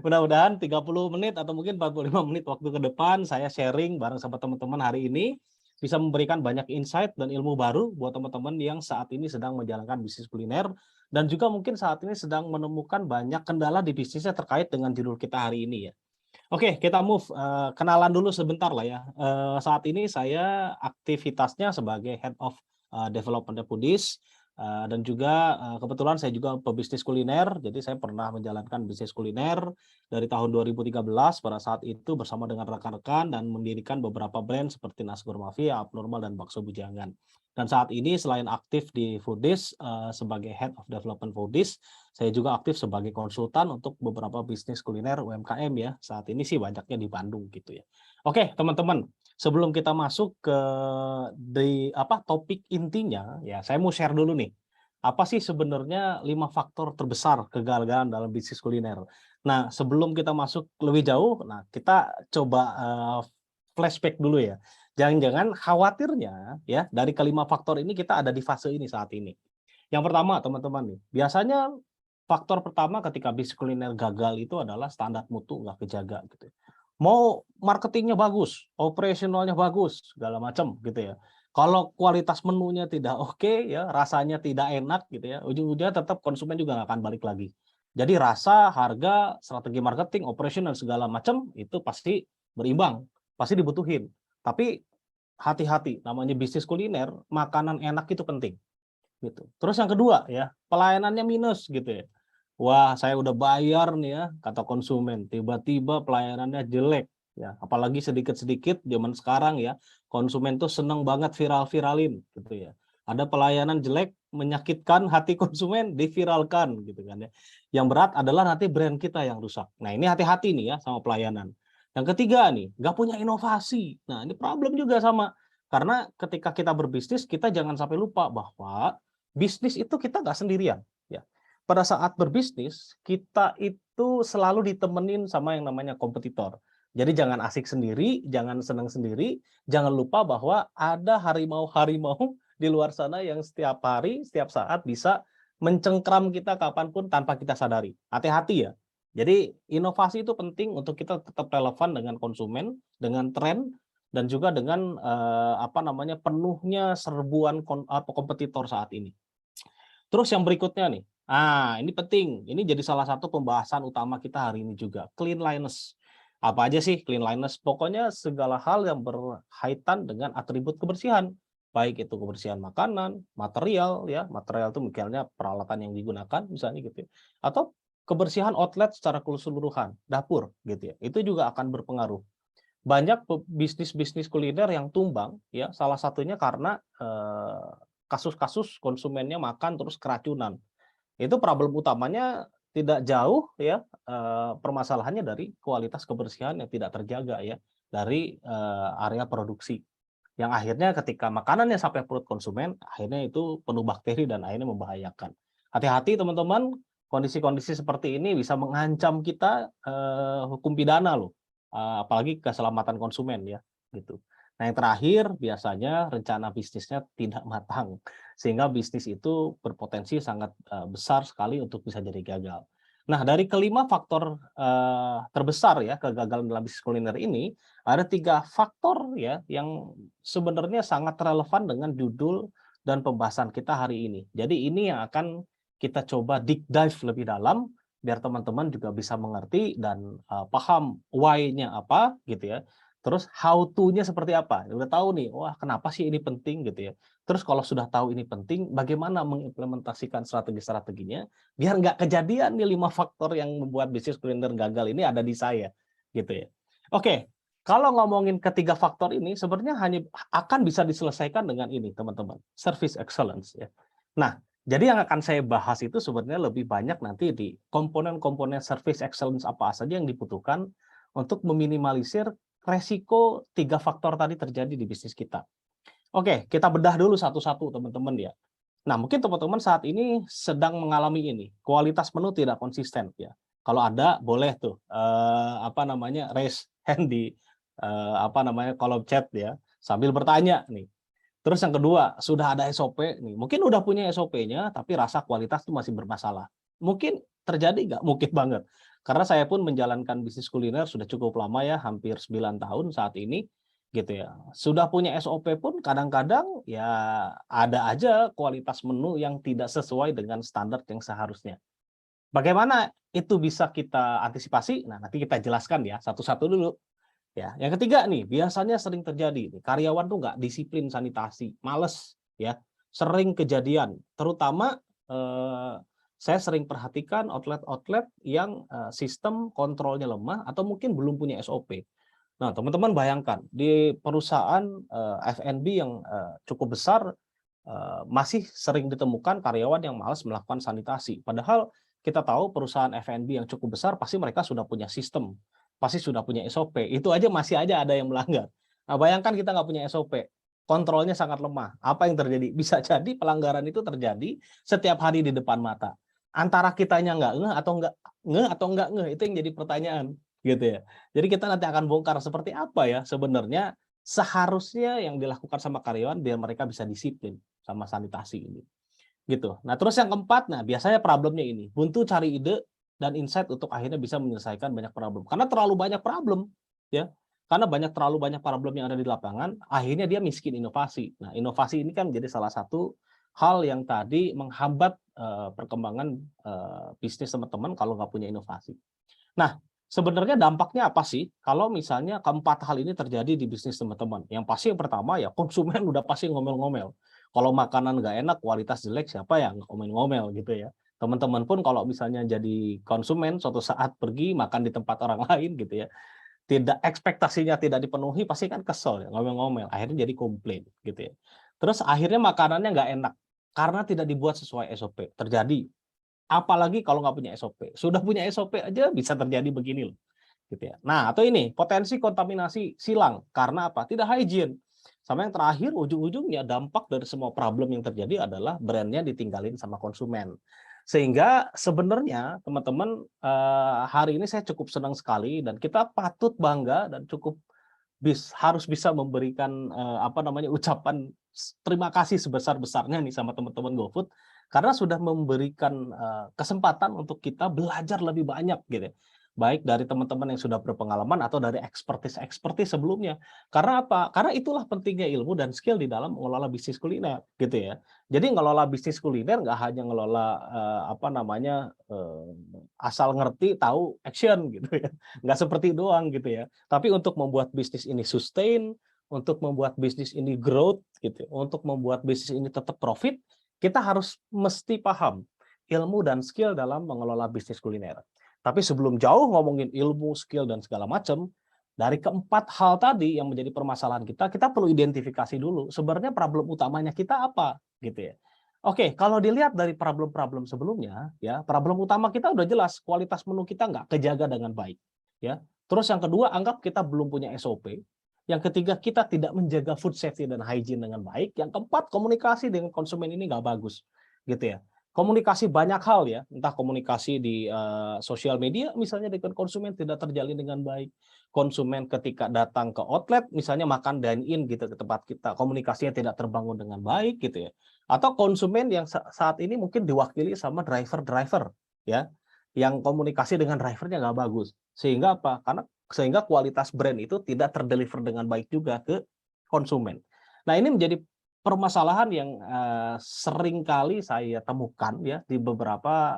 Mudah-mudahan 30 menit atau mungkin 45 menit waktu ke depan saya sharing bareng sama teman-teman hari ini bisa memberikan banyak insight dan ilmu baru buat teman-teman yang saat ini sedang menjalankan bisnis kuliner dan juga mungkin saat ini sedang menemukan banyak kendala di bisnisnya terkait dengan judul kita hari ini ya. Oke, kita move kenalan dulu sebentar lah ya. Saat ini saya aktivitasnya sebagai Head of Development Foodies dan juga kebetulan saya juga pebisnis kuliner. Jadi saya pernah menjalankan bisnis kuliner dari tahun 2013 pada saat itu bersama dengan rekan-rekan dan mendirikan beberapa brand seperti Nasgor Mafia, Abnormal dan Bakso Bujangan. Dan saat ini selain aktif di Foodies sebagai Head of Development Foodies, saya juga aktif sebagai konsultan untuk beberapa bisnis kuliner UMKM ya. Saat ini sih banyaknya di Bandung gitu ya. Oke, teman-teman, sebelum kita masuk ke topik intinya ya, saya mau share dulu nih. Apa sih sebenarnya 5 faktor terbesar kegagalan dalam bisnis kuliner? Nah, sebelum kita masuk lebih jauh, nah kita coba flashback dulu ya. Jangan-jangan khawatirnya ya dari kelima faktor ini kita ada di fase ini saat ini. Yang pertama, teman-teman nih, biasanya faktor pertama ketika bisnis kuliner gagal itu adalah standar mutu nggak kejaga gitu. Mau marketingnya bagus, operasionalnya bagus, segala macam gitu ya. Kalau kualitas menunya tidak oke ya, rasanya tidak enak gitu ya, ujung-ujungnya tetap konsumen juga nggak akan balik lagi. Jadi rasa, harga, strategi marketing, operation dan segala macam itu pasti berimbang, pasti dibutuhin. Tapi hati-hati, namanya bisnis kuliner, makanan enak itu penting gitu. Terus yang kedua ya, pelayanannya minus gitu ya. Wah, saya udah bayar nih ya, kata konsumen, tiba-tiba pelayanannya jelek ya. Apalagi sedikit-sedikit zaman sekarang ya, konsumen tuh seneng banget viral-viralin gitu ya. Ada pelayanan jelek menyakitkan hati konsumen diviralkan gitu kan ya. Yang berat adalah nanti brand kita yang rusak. Nah, ini hati-hati nih ya sama pelayanan. Yang ketiga nih, nggak punya inovasi. Nah, ini problem juga sama. Karena ketika kita berbisnis, kita jangan sampai lupa bahwa bisnis itu kita nggak sendirian ya. Pada saat berbisnis kita itu selalu ditemenin sama yang namanya kompetitor. Jadi jangan asik sendiri, jangan senang sendiri, jangan lupa bahwa ada harimau-harimau di luar sana yang setiap hari, setiap saat bisa mencengkram kita kapanpun tanpa kita sadari. Hati-hati ya. Jadi inovasi itu penting untuk kita tetap relevan dengan konsumen, dengan tren, dan juga dengan penuhnya serbuan kompetitor saat ini. Terus yang berikutnya nih, ini penting, ini jadi salah satu pembahasan utama kita hari ini juga, cleanliness. Apa aja sih cleanliness? Pokoknya segala hal yang berkaitan dengan atribut kebersihan, baik itu kebersihan makanan, material ya, material itu misalnya peralatan yang digunakan misalnya gitu ya, atau kebersihan outlet secara keseluruhan, dapur gitu ya. Itu juga akan berpengaruh. Banyak bisnis-bisnis kuliner yang tumbang ya, salah satunya karena kasus-kasus konsumennya makan terus keracunan. Itu problem utamanya tidak jauh ya, permasalahannya dari kualitas kebersihan yang tidak terjaga ya, dari area produksi. Yang akhirnya ketika makanannya sampai perut konsumen, akhirnya itu penuh bakteri dan akhirnya membahayakan. Hati-hati teman-teman, kondisi-kondisi seperti ini bisa mengancam kita hukum pidana loh, apalagi keselamatan konsumen ya, gitu. Nah yang terakhir biasanya rencana bisnisnya tidak matang, sehingga bisnis itu berpotensi sangat besar sekali untuk bisa jadi gagal. Nah dari kelima faktor terbesar ya kegagalan dalam bisnis kuliner ini, ada 3 faktor ya yang sebenarnya sangat relevan dengan judul dan pembahasan kita hari ini. Jadi ini yang akan kita coba deep dive lebih dalam biar teman-teman juga bisa mengerti dan paham why-nya apa gitu ya. Terus how to-nya seperti apa. Udah tahu nih, wah kenapa sih ini penting gitu ya. Terus kalau sudah tahu ini penting, bagaimana mengimplementasikan strategi-strateginya biar nggak kejadian nih 5 faktor yang membuat bisnis kuliner gagal ini ada di saya gitu ya. Oke, kalau ngomongin ketiga faktor ini sebenarnya hanya akan bisa diselesaikan dengan ini teman-teman, service excellence ya. Nah, jadi yang akan saya bahas itu sebenarnya lebih banyak nanti di komponen-komponen service excellence apa saja yang dibutuhkan untuk meminimalisir resiko 3 faktor tadi terjadi di bisnis kita. Oke, kita bedah dulu satu-satu teman-teman ya. Nah, mungkin teman-teman saat ini sedang mengalami ini, kualitas menu tidak konsisten ya. Kalau ada, boleh tuh raise hand di kolom chat ya, sambil bertanya nih. Terus yang kedua, sudah ada SOP nih. Mungkin udah punya SOP-nya, tapi rasa kualitas itu masih bermasalah. Mungkin terjadi nggak? Mungkin banget. Karena saya pun menjalankan bisnis kuliner sudah cukup lama ya, hampir 9 tahun saat ini, gitu ya. Sudah punya SOP pun kadang-kadang ya ada aja kualitas menu yang tidak sesuai dengan standar yang seharusnya. Bagaimana itu bisa kita antisipasi? Nah, nanti kita jelaskan ya, satu-satu dulu. Ya, yang ketiga nih, biasanya sering terjadi nih, karyawan tuh nggak disiplin sanitasi, males ya, sering kejadian. Terutama saya sering perhatikan outlet-outlet yang sistem kontrolnya lemah atau mungkin belum punya SOP. Nah, teman-teman bayangkan di perusahaan F&B yang cukup besar masih sering ditemukan karyawan yang malas melakukan sanitasi. Padahal kita tahu perusahaan F&B yang cukup besar pasti mereka sudah punya sistem, pasti sudah punya SOP. Itu aja masih aja ada yang melanggar. Nah, bayangkan kita nggak punya SOP, kontrolnya sangat lemah. Apa yang terjadi? Bisa jadi pelanggaran itu terjadi setiap hari di depan mata. Antara kitanya nggak ngeh atau nggak ngeh, itu yang jadi pertanyaan, gitu ya. Jadi kita nanti akan bongkar seperti apa ya sebenarnya seharusnya yang dilakukan sama karyawan biar mereka bisa disiplin sama sanitasi ini. Gitu. Nah, terus yang keempat, nah biasanya problemnya ini, buntu cari ide dan insight untuk akhirnya bisa menyelesaikan banyak problem. Karena terlalu banyak problem, ya. Karena terlalu banyak problem yang ada di lapangan, akhirnya dia miskin inovasi. Nah, inovasi ini kan menjadi salah satu hal yang tadi menghambat perkembangan bisnis teman-teman kalau nggak punya inovasi. Nah, sebenarnya dampaknya apa sih kalau misalnya keempat hal ini terjadi di bisnis teman-teman? Yang pasti yang pertama ya konsumen udah pasti ngomel-ngomel. Kalau makanan nggak enak, kualitas jelek, siapa yang ngomel-ngomel gitu ya. Teman-teman pun kalau misalnya jadi konsumen suatu saat pergi makan di tempat orang lain gitu ya, ekspektasinya tidak dipenuhi pasti kan kesel ya, ngomel-ngomel. Akhirnya jadi komplain gitu ya. Terus akhirnya makanannya nggak enak karena tidak dibuat sesuai SOP. Terjadi. Apalagi kalau nggak punya SOP. Sudah punya SOP aja bisa terjadi begini loh. Gitu ya. Nah, atau ini, potensi kontaminasi silang. Karena apa? Tidak hygiene. Sama yang terakhir, ujung-ujungnya dampak dari semua problem yang terjadi adalah brandnya ditinggalin sama konsumen. Sehingga sebenarnya teman-teman hari ini saya cukup senang sekali dan kita patut bangga dan cukup harus bisa memberikan ucapan terima kasih sebesar-besarnya nih sama teman-teman GoFood karena sudah memberikan kesempatan untuk kita belajar lebih banyak gitu ya. Baik dari teman-teman yang sudah berpengalaman atau dari ekspertis sebelumnya. Karena apa? Karena itulah pentingnya ilmu dan skill di dalam mengelola bisnis kuliner gitu ya. Jadi ngelola bisnis kuliner nggak hanya ngelola asal ngerti tahu action gitu ya. Nggak seperti doang gitu ya. Tapi untuk membuat bisnis ini sustain, untuk membuat bisnis ini growth gitu, untuk membuat bisnis ini tetap profit, kita harus mesti paham ilmu dan skill dalam mengelola bisnis kuliner. Tapi sebelum jauh ngomongin ilmu, skill, dan segala macam, dari keempat hal tadi yang menjadi permasalahan kita perlu identifikasi dulu sebenarnya problem utamanya kita apa gitu ya. Oke, kalau dilihat dari problem-problem sebelumnya, ya problem utama kita udah jelas, kualitas menu kita nggak kejaga dengan baik. Ya. Terus yang kedua, anggap kita belum punya SOP. Yang ketiga, kita tidak menjaga food safety dan hygiene dengan baik. Yang keempat, komunikasi dengan konsumen ini nggak bagus, gitu ya. Komunikasi banyak hal ya, entah komunikasi di sosial media misalnya dengan konsumen tidak terjalin dengan baik. Konsumen ketika datang ke outlet misalnya makan dine-in gitu ke tempat kita, komunikasinya tidak terbangun dengan baik gitu ya. Atau konsumen yang saat ini mungkin diwakili sama driver-driver ya, yang komunikasi dengan drivernya nggak bagus. Sehingga apa? Sehingga kualitas brand itu tidak terdeliver dengan baik juga ke konsumen. Nah, ini menjadi permasalahan yang sering kali saya temukan ya di beberapa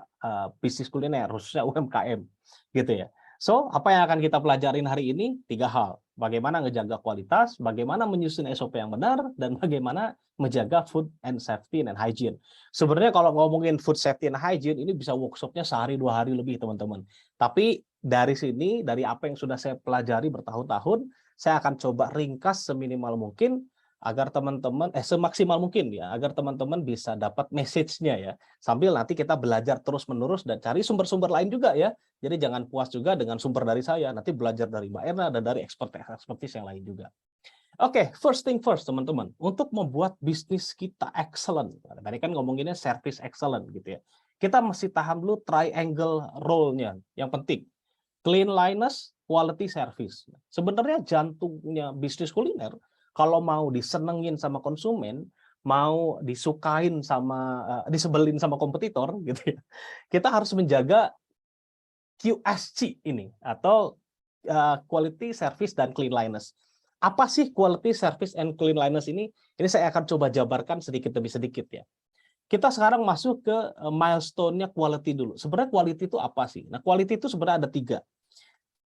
bisnis kuliner khususnya UMKM gitu ya. So, apa yang akan kita pelajarin hari ini? 3 hal. Bagaimana ngejaga kualitas, bagaimana menyusun SOP yang benar, dan bagaimana menjaga food and safety and hygiene. Sebenarnya kalau ngomongin food safety and hygiene, ini bisa workshopnya sehari 2 hari lebih teman-teman. Tapi dari sini, dari apa yang sudah saya pelajari bertahun-tahun, saya akan coba ringkas seminimal mungkin agar teman-teman semaksimal mungkin ya, agar teman-teman bisa dapat message-nya ya. Sambil nanti kita belajar terus-menerus dan cari sumber-sumber lain juga ya. Jadi jangan puas juga dengan sumber dari saya, nanti belajar dari Mbak Erna dan dari ekspertis yang lain juga. Oke, first thing first, teman-teman. Untuk membuat bisnis kita excellent, tadi kan ngomonginnya service excellent gitu ya. Kita mesti tahan dulu triangle role-nya, yang penting. Cleanliness, quality service. Sebenarnya jantungnya bisnis kuliner, kalau mau disenengin sama konsumen, mau disukain sama, disebelin sama kompetitor gitu ya, kita harus menjaga QSC ini, atau quality service dan cleanliness. Apa sih quality service and cleanliness ini? Ini saya akan coba jabarkan sedikit demi sedikit ya. Kita sekarang masuk ke milestone-nya quality dulu. Sebenarnya quality itu apa sih? Nah, quality itu sebenarnya ada 3.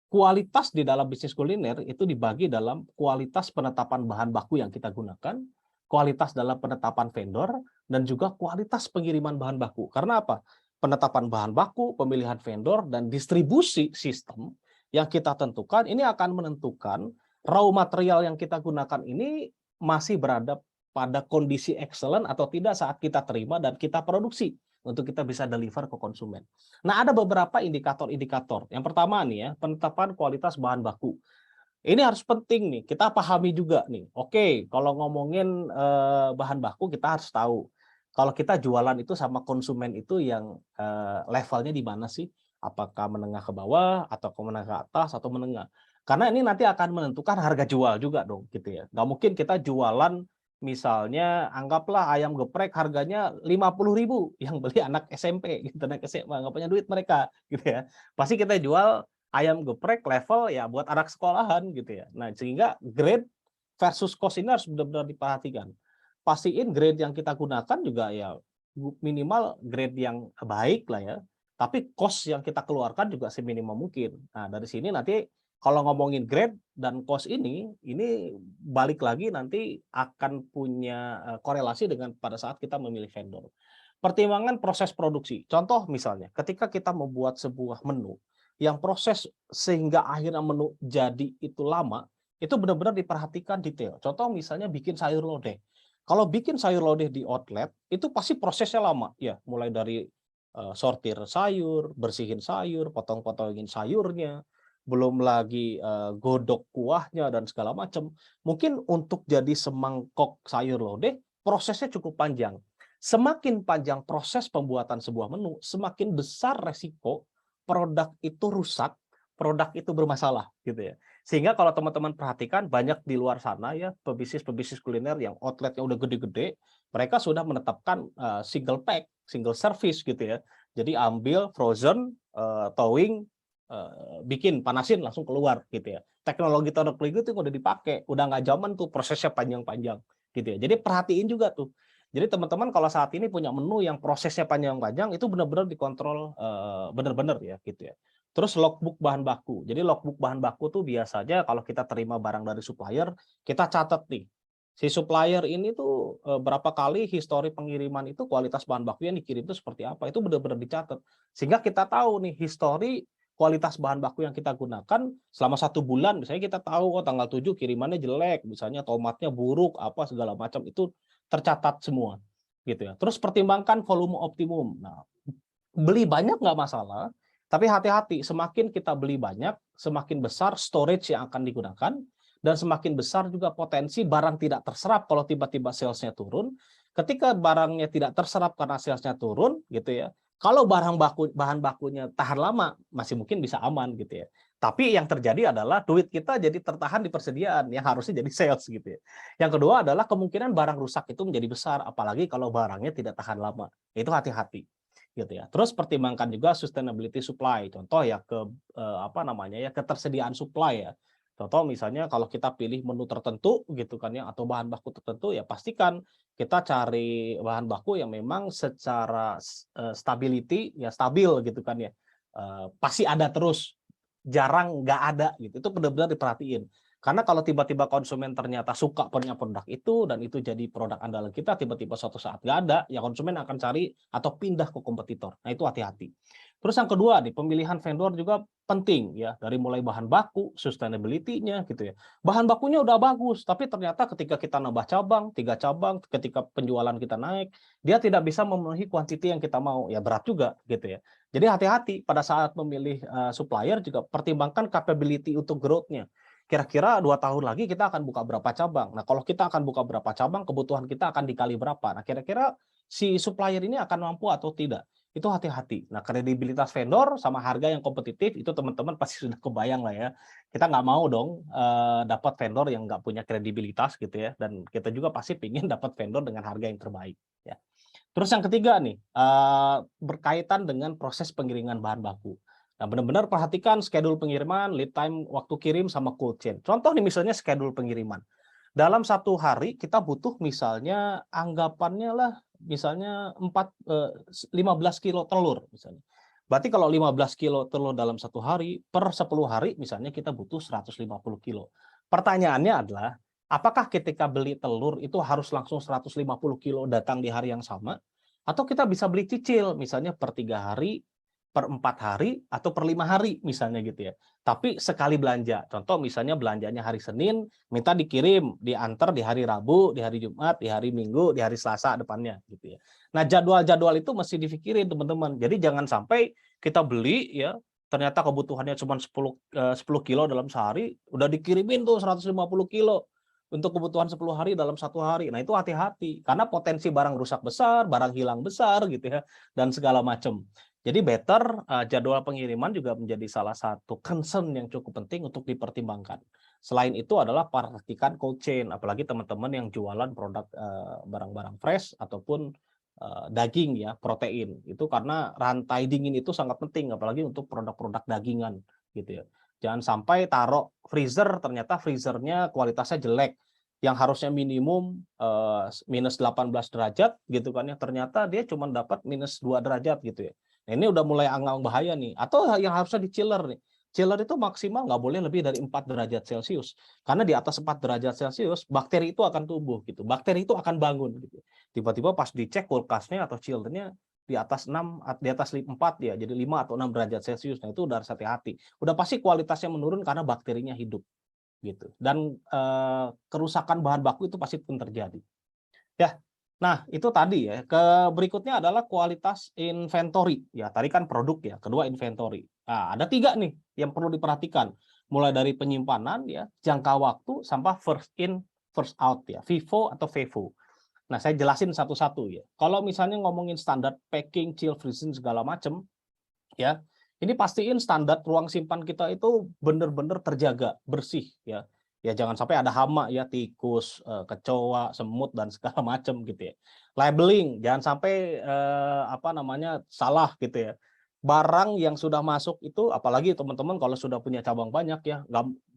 Kualitas di dalam bisnis kuliner itu dibagi dalam kualitas penetapan bahan baku yang kita gunakan, kualitas dalam penetapan vendor, dan juga kualitas pengiriman bahan baku. Karena apa? Penetapan bahan baku, pemilihan vendor, dan distribusi sistem yang kita tentukan ini akan menentukan raw material yang kita gunakan ini masih berada pada kondisi excellent atau tidak saat kita terima dan kita produksi untuk kita bisa deliver ke konsumen. Nah, ada beberapa indikator-indikator. Yang pertama nih ya, penetapan kualitas bahan baku. Ini harus penting nih, kita pahami juga nih. Oke, kalau ngomongin bahan baku kita harus tahu. Kalau kita jualan itu sama konsumen itu yang levelnya di mana sih? Apakah menengah ke bawah, atau ke menengah ke atas, atau menengah? Karena ini nanti akan menentukan harga jual juga dong, gitu ya. Nggak mungkin kita jualan, misalnya anggaplah ayam geprek harganya 50.000, yang beli anak SMP, gitu, anak SMA, nggak punya duit mereka, gitu ya. Pasti kita jual ayam geprek level ya buat anak sekolahan gitu ya. Nah, sehingga grade versus cost ini harus benar-benar diperhatikan. Pastiin grade yang kita gunakan juga ya minimal grade yang baik lah ya. Tapi cost yang kita keluarkan juga seminimal mungkin. Nah, dari sini nanti kalau ngomongin grade dan cost ini balik lagi nanti akan punya korelasi dengan pada saat kita memilih vendor. Pertimbangan proses produksi. Contoh misalnya, ketika kita membuat sebuah menu yang proses sehingga akhirnya menu jadi itu lama, itu benar-benar diperhatikan detail. Contoh misalnya bikin sayur lodeh. Kalau bikin sayur lodeh di outlet, itu pasti prosesnya lama. Ya, mulai dari sortir sayur, bersihin sayur, potong-potongin sayurnya, belum lagi godok kuahnya dan segala macam. Mungkin untuk jadi semangkok sayur lodeh, prosesnya cukup panjang. Semakin panjang proses pembuatan sebuah menu, semakin besar resiko produk itu rusak, produk itu bermasalah gitu ya. Sehingga kalau teman-teman perhatikan banyak di luar sana ya pebisnis kuliner yang outletnya udah gede-gede, mereka sudah menetapkan single pack, single service gitu ya. Jadi ambil frozen, towing, bikin panasin langsung keluar gitu ya. Teknologi itu udah dipakai, udah nggak zaman tuh prosesnya panjang-panjang gitu ya. Jadi perhatiin juga tuh. Jadi teman-teman kalau saat ini punya menu yang prosesnya panjang-panjang itu benar-benar dikontrol benar-benar ya gitu ya. Terus logbook bahan baku. Jadi logbook bahan baku tuh biasanya kalau kita terima barang dari supplier, kita catat nih. Si supplier ini tuh berapa kali histori pengiriman itu kualitas bahan baku yang dikirim itu seperti apa. Itu benar-benar dicatat. Sehingga kita tahu nih histori kualitas bahan baku yang kita gunakan selama 1 bulan. Misalnya kita tahu oh tanggal 7 kirimannya jelek, misalnya tomatnya buruk, apa segala macam itu tercatat semua gitu ya. Terus pertimbangkan volume optimum. Nah, beli banyak nggak masalah, tapi hati-hati, semakin kita beli banyak, semakin besar storage yang akan digunakan, dan semakin besar juga potensi barang tidak terserap kalau tiba-tiba salesnya turun. Ketika barangnya tidak terserap karena salesnya turun, gitu ya. Kalau bahan bakunya tahan lama, masih mungkin bisa aman gitu ya. Tapi yang terjadi adalah duit kita jadi tertahan di persediaan yang harusnya jadi sales gitu ya. Yang kedua adalah kemungkinan barang rusak itu menjadi besar, apalagi kalau barangnya tidak tahan lama. Itu hati-hati gitu ya. Terus pertimbangkan juga sustainability supply. Contoh ya ketersediaan supply ya. Contoh misalnya kalau kita pilih menu tertentu gitu kan ya atau bahan baku tertentu ya pastikan kita cari bahan baku yang memang secara stability ya stabil gitu kan ya. Pasti ada terus, jarang nggak ada gitu. Itu benar-benar diperhatiin. Karena kalau tiba-tiba konsumen ternyata suka punya produk itu dan itu jadi produk andalan kita, tiba-tiba suatu saat nggak ada, ya konsumen akan cari atau pindah ke kompetitor. Nah itu hati-hati. Terus yang kedua nih, pemilihan vendor juga penting ya, dari mulai bahan baku, sustainability-nya gitu ya. Bahan bakunya udah bagus, tapi ternyata ketika kita nambah cabang, 3 cabang, ketika penjualan kita naik, dia tidak bisa memenuhi kuantiti yang kita mau, ya berat juga gitu ya. Jadi hati-hati pada saat memilih supplier juga pertimbangkan capability untuk growth-nya. kira-kira 2 tahun lagi kita akan buka berapa cabang. Nah, kalau kita akan buka berapa cabang, kebutuhan kita akan dikali berapa. Nah, kira-kira si supplier ini akan mampu atau tidak. Itu hati-hati. Nah, kredibilitas vendor sama harga yang kompetitif, itu teman-teman pasti sudah kebayang lah ya. Kita nggak mau dong dapat vendor yang nggak punya kredibilitas gitu ya. Dan kita juga pasti ingin dapat vendor dengan harga yang terbaik. Ya. Terus yang ketiga nih, berkaitan dengan proses pengiriman bahan baku. Nah, benar-benar perhatikan schedule pengiriman, lead time, waktu kirim, sama cold chain. Contoh nih misalnya schedule pengiriman. Dalam 1 hari kita butuh misalnya anggapannya lah, misalnya 15 kilo telur misalnya. Berarti kalau 15 kilo telur dalam 1 hari, per 10 hari misalnya kita butuh 150 kilo. Pertanyaannya adalah, apakah ketika beli telur itu harus langsung 150 kilo datang di hari yang sama? Atau kita bisa beli cicil, misalnya per 3 hari, per 4 hari, atau per 5 hari misalnya gitu ya. Tapi sekali belanja, contoh misalnya belanjanya hari Senin, minta dikirim, diantar di hari Rabu, di hari Jumat, di hari Minggu, di hari Selasa depannya gitu ya. Nah, jadwal-jadwal itu mesti dipikirin teman-teman. Jadi jangan sampai kita beli ya, ternyata kebutuhannya cuma 10 kilo dalam sehari, udah dikirimin tuh 150 kilo untuk kebutuhan 10 hari dalam 1 hari. Nah, itu hati-hati karena potensi barang rusak besar, barang hilang besar gitu ya, dan segala macam. Jadi better jadwal pengiriman juga menjadi salah satu concern yang cukup penting untuk dipertimbangkan. Selain itu adalah perhatikan cold chain, apalagi teman-teman yang jualan produk barang-barang fresh ataupun daging ya, protein. Itu karena rantai dingin itu sangat penting, apalagi untuk produk-produk dagingan gitu ya. Jangan sampai taruh freezer, ternyata freezernya kualitasnya jelek, yang harusnya minimum minus 18 derajat gitu kan ya, ternyata dia cuma dapat minus 2 derajat gitu ya. Nah, ini udah mulai anggang bahaya nih. Atau yang harusnya di chiller nih. Chiller itu maksimal nggak boleh lebih dari 4 derajat Celcius. Karena di atas 4 derajat Celcius, bakteri itu akan tumbuh gitu. Bakteri itu akan bangun gitu. Tiba-tiba pas dicek kulkasnya atau chillernya di atas 6, di atas 4 ya, jadi 5 atau 6 derajat Celcius. Nah, itu udah harus hati-hati. Udah pasti kualitasnya menurun karena bakterinya hidup gitu. Dan kerusakan bahan baku itu pasti pun terjadi. Ya. Nah, itu tadi ya. Berikutnya adalah kualitas inventory. Ya, tadi kan produk ya, kedua inventory. Nah, ada 3 nih yang perlu diperhatikan. Mulai dari penyimpanan ya, jangka waktu, sampai first in, first out ya, FIFO atau FIFO. Nah, saya jelasin satu-satu ya. Kalau misalnya ngomongin standar packing, chill, freezing segala macam ya, ini pastiin standar ruang simpan kita itu benar-benar terjaga, bersih ya. Ya jangan sampai ada hama ya, tikus, kecoa, semut dan segala macam gitu ya. Labeling, jangan sampai salah gitu ya. Barang yang sudah masuk itu, apalagi teman-teman kalau sudah punya cabang banyak ya,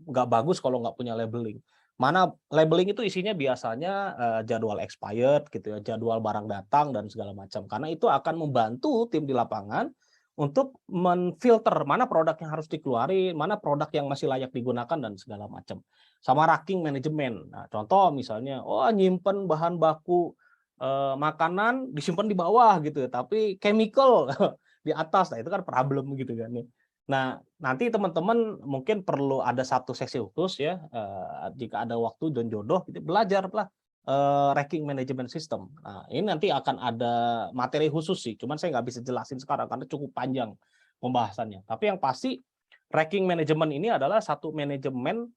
nggak bagus kalau nggak punya labeling. Mana labeling itu isinya biasanya jadwal expired gitu ya, jadwal barang datang dan segala macam. Karena itu akan membantu tim di lapangan untuk menfilter mana produk yang harus dikeluarin, mana produk yang masih layak digunakan dan segala macam. Sama racking manajemen. Nah, contoh misalnya, nyimpen bahan baku makanan disimpan di bawah gitu, tapi chemical di atas. Nah, itu kan problem gitu kan ya. Nah, nanti teman-teman mungkin perlu ada satu sesi khusus ya, jika ada waktu dan jodoh, gitu, belajar lah racking management system. Nah, ini nanti akan ada materi khusus sih, cuman saya nggak bisa jelasin sekarang karena cukup panjang pembahasannya. Tapi yang pasti racking management ini adalah satu manajemen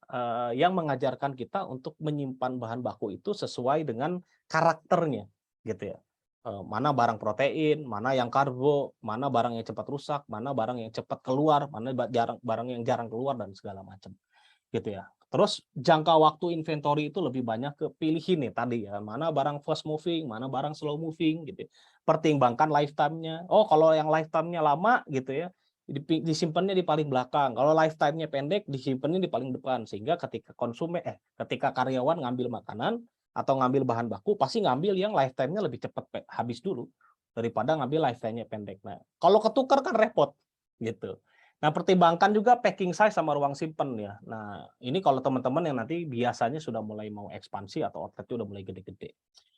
yang mengajarkan kita untuk menyimpan bahan baku itu sesuai dengan karakternya, gitu ya. Mana barang protein, mana yang karbo, mana barang yang cepat rusak, mana barang yang cepat keluar, mana barang yang jarang keluar dan segala macam, gitu ya. Terus jangka waktu inventory itu lebih banyak ke pilihin nih tadi ya, mana barang fast moving, mana barang slow moving gitu. Pertimbangkan lifetime-nya. Oh, kalau yang lifetime-nya lama gitu ya, disimpannya di paling belakang. Kalau lifetime-nya pendek, disimpannya di paling depan, sehingga ketika karyawan ngambil makanan atau ngambil bahan baku, pasti ngambil yang lifetime-nya lebih cepat habis dulu daripada ngambil lifetime-nya pendek. Nah, kalau ketukar kan repot gitu. Nah, pertimbangkan juga packing size sama ruang simpen ya. Nah, ini kalau teman-teman yang nanti biasanya sudah mulai mau ekspansi atau outletnya udah mulai gede-gede.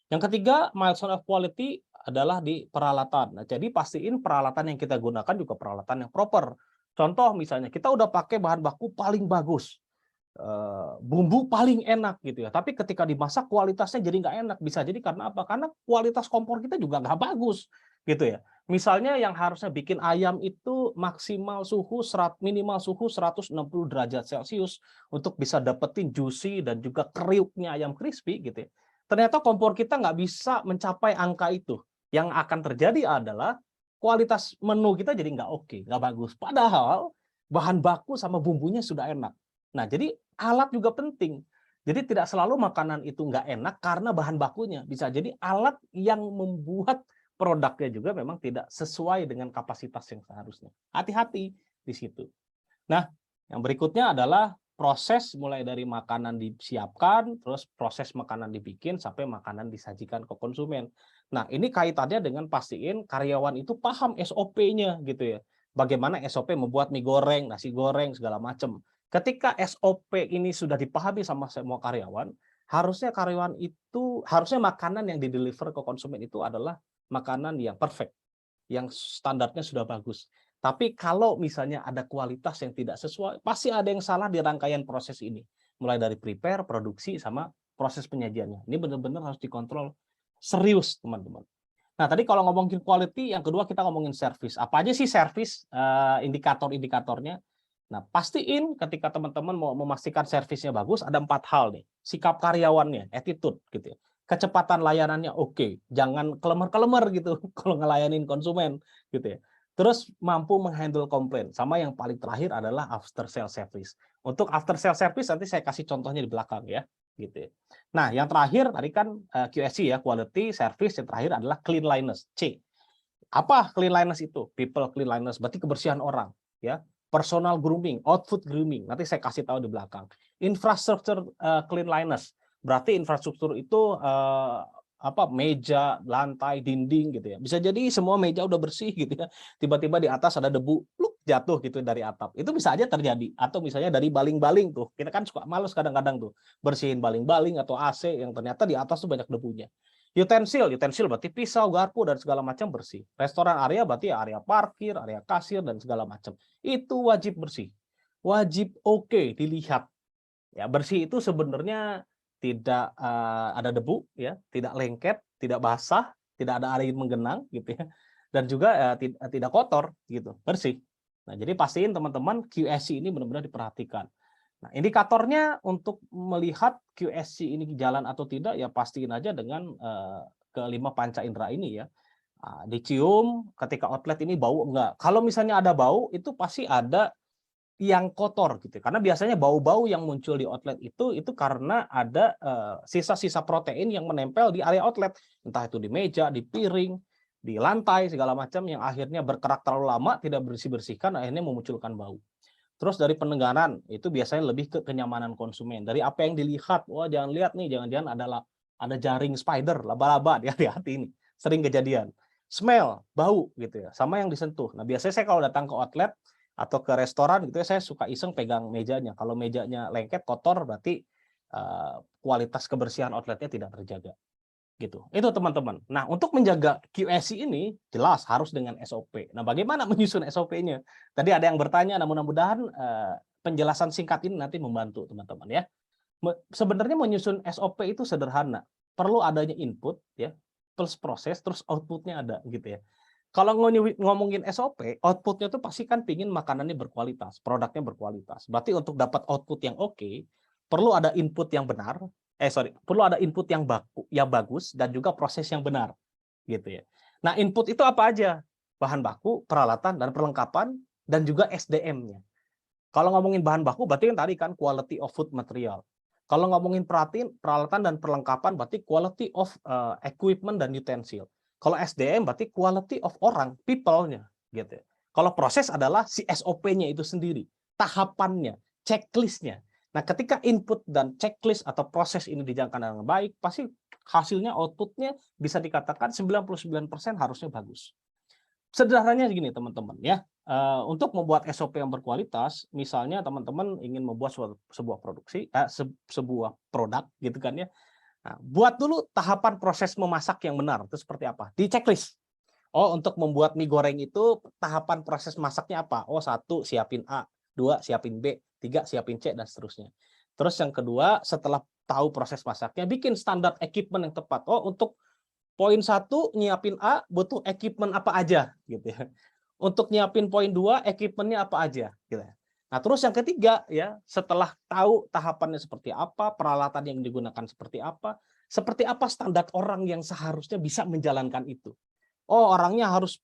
Yang ketiga, milestone of quality adalah di peralatan. Nah, jadi pastiin peralatan yang kita gunakan juga peralatan yang proper. Contoh misalnya, kita udah pakai bahan baku paling bagus, bumbu paling enak gitu ya. Tapi ketika dimasak kualitasnya jadi nggak enak. Bisa jadi karena apa? Karena kualitas kompor kita juga nggak bagus gitu ya. Misalnya yang harusnya bikin ayam itu minimal suhu 160 derajat Celcius untuk bisa dapetin juicy dan juga kriuknya ayam crispy gitu ya. Ternyata kompor kita nggak bisa mencapai angka itu. Yang akan terjadi adalah kualitas menu kita jadi nggak oke, nggak bagus. Padahal bahan baku sama bumbunya sudah enak. Nah, jadi alat juga penting. Jadi tidak selalu makanan itu nggak enak karena bahan bakunya. Bisa jadi alat yang membuat produknya juga memang tidak sesuai dengan kapasitas yang seharusnya. Hati-hati di situ. Nah, yang berikutnya adalah proses mulai dari makanan disiapkan, terus proses makanan dibikin, sampai makanan disajikan ke konsumen. Nah, ini kaitannya dengan pastiin karyawan itu paham SOP-nya gitu ya. Bagaimana SOP membuat mie goreng, nasi goreng, segala macam. Ketika SOP ini sudah dipahami sama semua karyawan, harusnya makanan yang dideliver ke konsumen itu adalah makanan yang perfect, yang standarnya sudah bagus. Tapi kalau misalnya ada kualitas yang tidak sesuai, pasti ada yang salah di rangkaian proses ini. Mulai dari prepare, produksi, sama proses penyajiannya. Ini benar-benar harus dikontrol serius, teman-teman. Nah, tadi kalau ngomongin quality, yang kedua kita ngomongin service. Apa aja sih service, indikator-indikatornya? Nah, pastiin ketika teman-teman mau memastikan servisnya bagus, ada 4 hal nih. Sikap karyawannya, attitude gitu ya. Kecepatan layanannya oke, jangan kelemer-kelemer gitu kalau ngelayanin konsumen gitu ya. Terus mampu menghandle komplain, sama yang paling terakhir adalah after sale service. Untuk after sale service nanti saya kasih contohnya di belakang ya, gitu ya. Nah, yang terakhir tadi kan QSC ya, quality, service, yang terakhir adalah cleanliness, C. Apa cleanliness itu? People cleanliness, berarti kebersihan orang ya. Personal grooming, outfit grooming, nanti saya kasih tahu di belakang. Infrastructure cleanliness, berarti infrastruktur itu meja, lantai, dinding gitu ya. Bisa jadi semua meja udah bersih gitu ya. Tiba-tiba di atas ada debu, pluk, jatuh gitu dari atap. Itu bisa aja terjadi. Atau misalnya dari baling-baling tuh. Kita kan suka males kadang-kadang tuh bersihin baling-baling atau AC yang ternyata di atas tuh banyak debunya. Utensil berarti pisau, garpu dan segala macam bersih. Restoran area berarti area parkir, area kasir dan segala macam. Itu wajib bersih. Wajib oke dilihat. Ya, bersih itu sebenarnya tidak ada debu ya, tidak lengket, tidak basah, tidak ada air menggenang gitu ya. Dan juga tidak kotor gitu, bersih. Nah, jadi pastiin teman-teman QSC ini benar-benar diperhatikan. Nah, indikatornya untuk melihat QSC ini jalan atau tidak ya pastiin aja dengan kelima panca indera ini ya. Dicium ketika outlet ini bau enggak. Kalau misalnya ada bau itu pasti ada yang kotor gitu. Karena biasanya bau-bau yang muncul di outlet itu karena ada sisa-sisa protein yang menempel di area outlet, entah itu di meja, di piring, di lantai segala macam yang akhirnya berkerak terlalu lama tidak bersih-bersihkan akhirnya memunculkan bau. Terus dari pendengaran itu biasanya lebih ke kenyamanan konsumen. Dari apa yang dilihat, wah jangan lihat nih, jangan-jangan ada jaring spider, laba-laba, hati-hati ini. Sering kejadian. Smell, bau gitu ya, sama yang disentuh. Nah, biasanya saya kalau datang ke outlet atau ke restoran gitu ya, saya suka iseng pegang mejanya. Kalau mejanya lengket, kotor, berarti kualitas kebersihan outletnya tidak terjaga. Gitu. Itu teman-teman. Nah, untuk menjaga QSC ini jelas harus dengan SOP. Nah, bagaimana menyusun SOP-nya? Tadi ada yang bertanya, namun mudah-mudahan penjelasan singkat ini nanti membantu teman-teman ya. Sebenarnya menyusun SOP itu sederhana. Perlu adanya input ya, plus proses, terus output-nya ada gitu ya. Kalau ngomongin SOP, output-nya tuh pasti kan pingin makanannya berkualitas, produknya berkualitas. Berarti untuk dapat output yang oke, perlu ada input yang benar, perlu ada input yang bagus dan juga proses yang benar, gitu ya. Nah, input itu apa aja? Bahan baku, peralatan dan perlengkapan dan juga SDM-nya. Kalau ngomongin bahan baku berarti kan tadi kan quality of food material. Kalau ngomongin peralatan dan perlengkapan berarti quality of equipment dan utensil. Kalau SDM berarti quality of orang, people-nya, gitu ya. Kalau proses adalah si SOP-nya itu sendiri, tahapannya, checklist-nya. Nah, ketika input dan checklist atau proses ini dijalankan dengan baik, pasti hasilnya, output-nya bisa dikatakan 99% harusnya bagus. Sederhananya gini, teman-teman ya. Untuk membuat SOP yang berkualitas, misalnya teman-teman ingin membuat sebuah produk gitu kan ya. Nah, buat dulu tahapan proses memasak yang benar. Itu seperti apa? Di checklist. Oh, untuk membuat mie goreng itu tahapan proses masaknya apa? Oh, 1 siapin A, 2 siapin B, 3 siapin C dan seterusnya. Terus yang kedua, setelah tahu proses masaknya, bikin standar equipment yang tepat. Oh, untuk Poin 1 nyiapin A butuh equipment apa aja gitu ya. Untuk nyiapin poin 2 equipmentnya apa aja gitu ya. Nah, terus yang ketiga ya, setelah tahu tahapannya seperti apa, peralatan yang digunakan seperti apa standar orang yang seharusnya bisa menjalankan itu. Oh, orangnya harus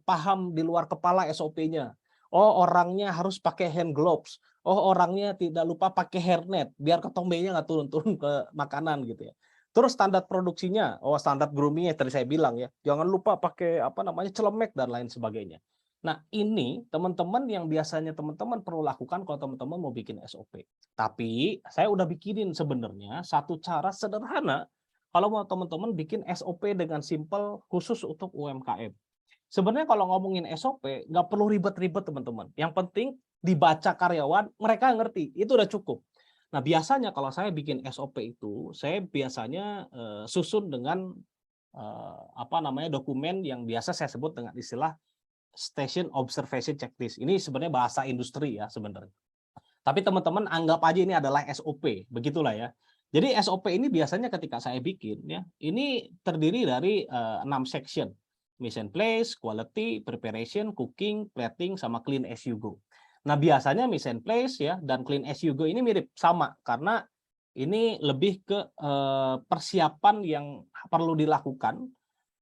paham di luar kepala SOP-nya. Oh, orangnya harus pakai hand gloves. Oh, orangnya tidak lupa pakai hairnet biar ketombenya nggak turun-turun ke makanan gitu ya. Terus standar produksinya, oh standar grooming-nya tadi saya bilang ya, jangan lupa pakai apa namanya celemek dan lain sebagainya. Nah, ini teman-teman yang biasanya teman-teman perlu lakukan kalau teman-teman mau bikin SOP. Tapi saya udah bikinin sebenarnya satu cara sederhana kalau mau teman-teman bikin SOP dengan simple khusus untuk UMKM. Sebenarnya kalau ngomongin SOP nggak perlu ribet-ribet teman-teman. Yang penting dibaca karyawan, mereka ngerti, itu udah cukup. Nah, biasanya kalau saya bikin SOP itu, saya biasanya susun dengan apa namanya dokumen yang biasa saya sebut dengan istilah Station Observation Checklist. Ini sebenarnya bahasa industri ya sebenarnya. Tapi teman-teman anggap aja ini adalah SOP, begitulah ya. Jadi SOP ini biasanya ketika saya bikin ya, ini terdiri dari 6 section. Mission place, quality, preparation, cooking, plating, sama clean as you go. Nah, biasanya mission place ya dan clean as you go ini mirip sama karena ini lebih ke persiapan yang perlu dilakukan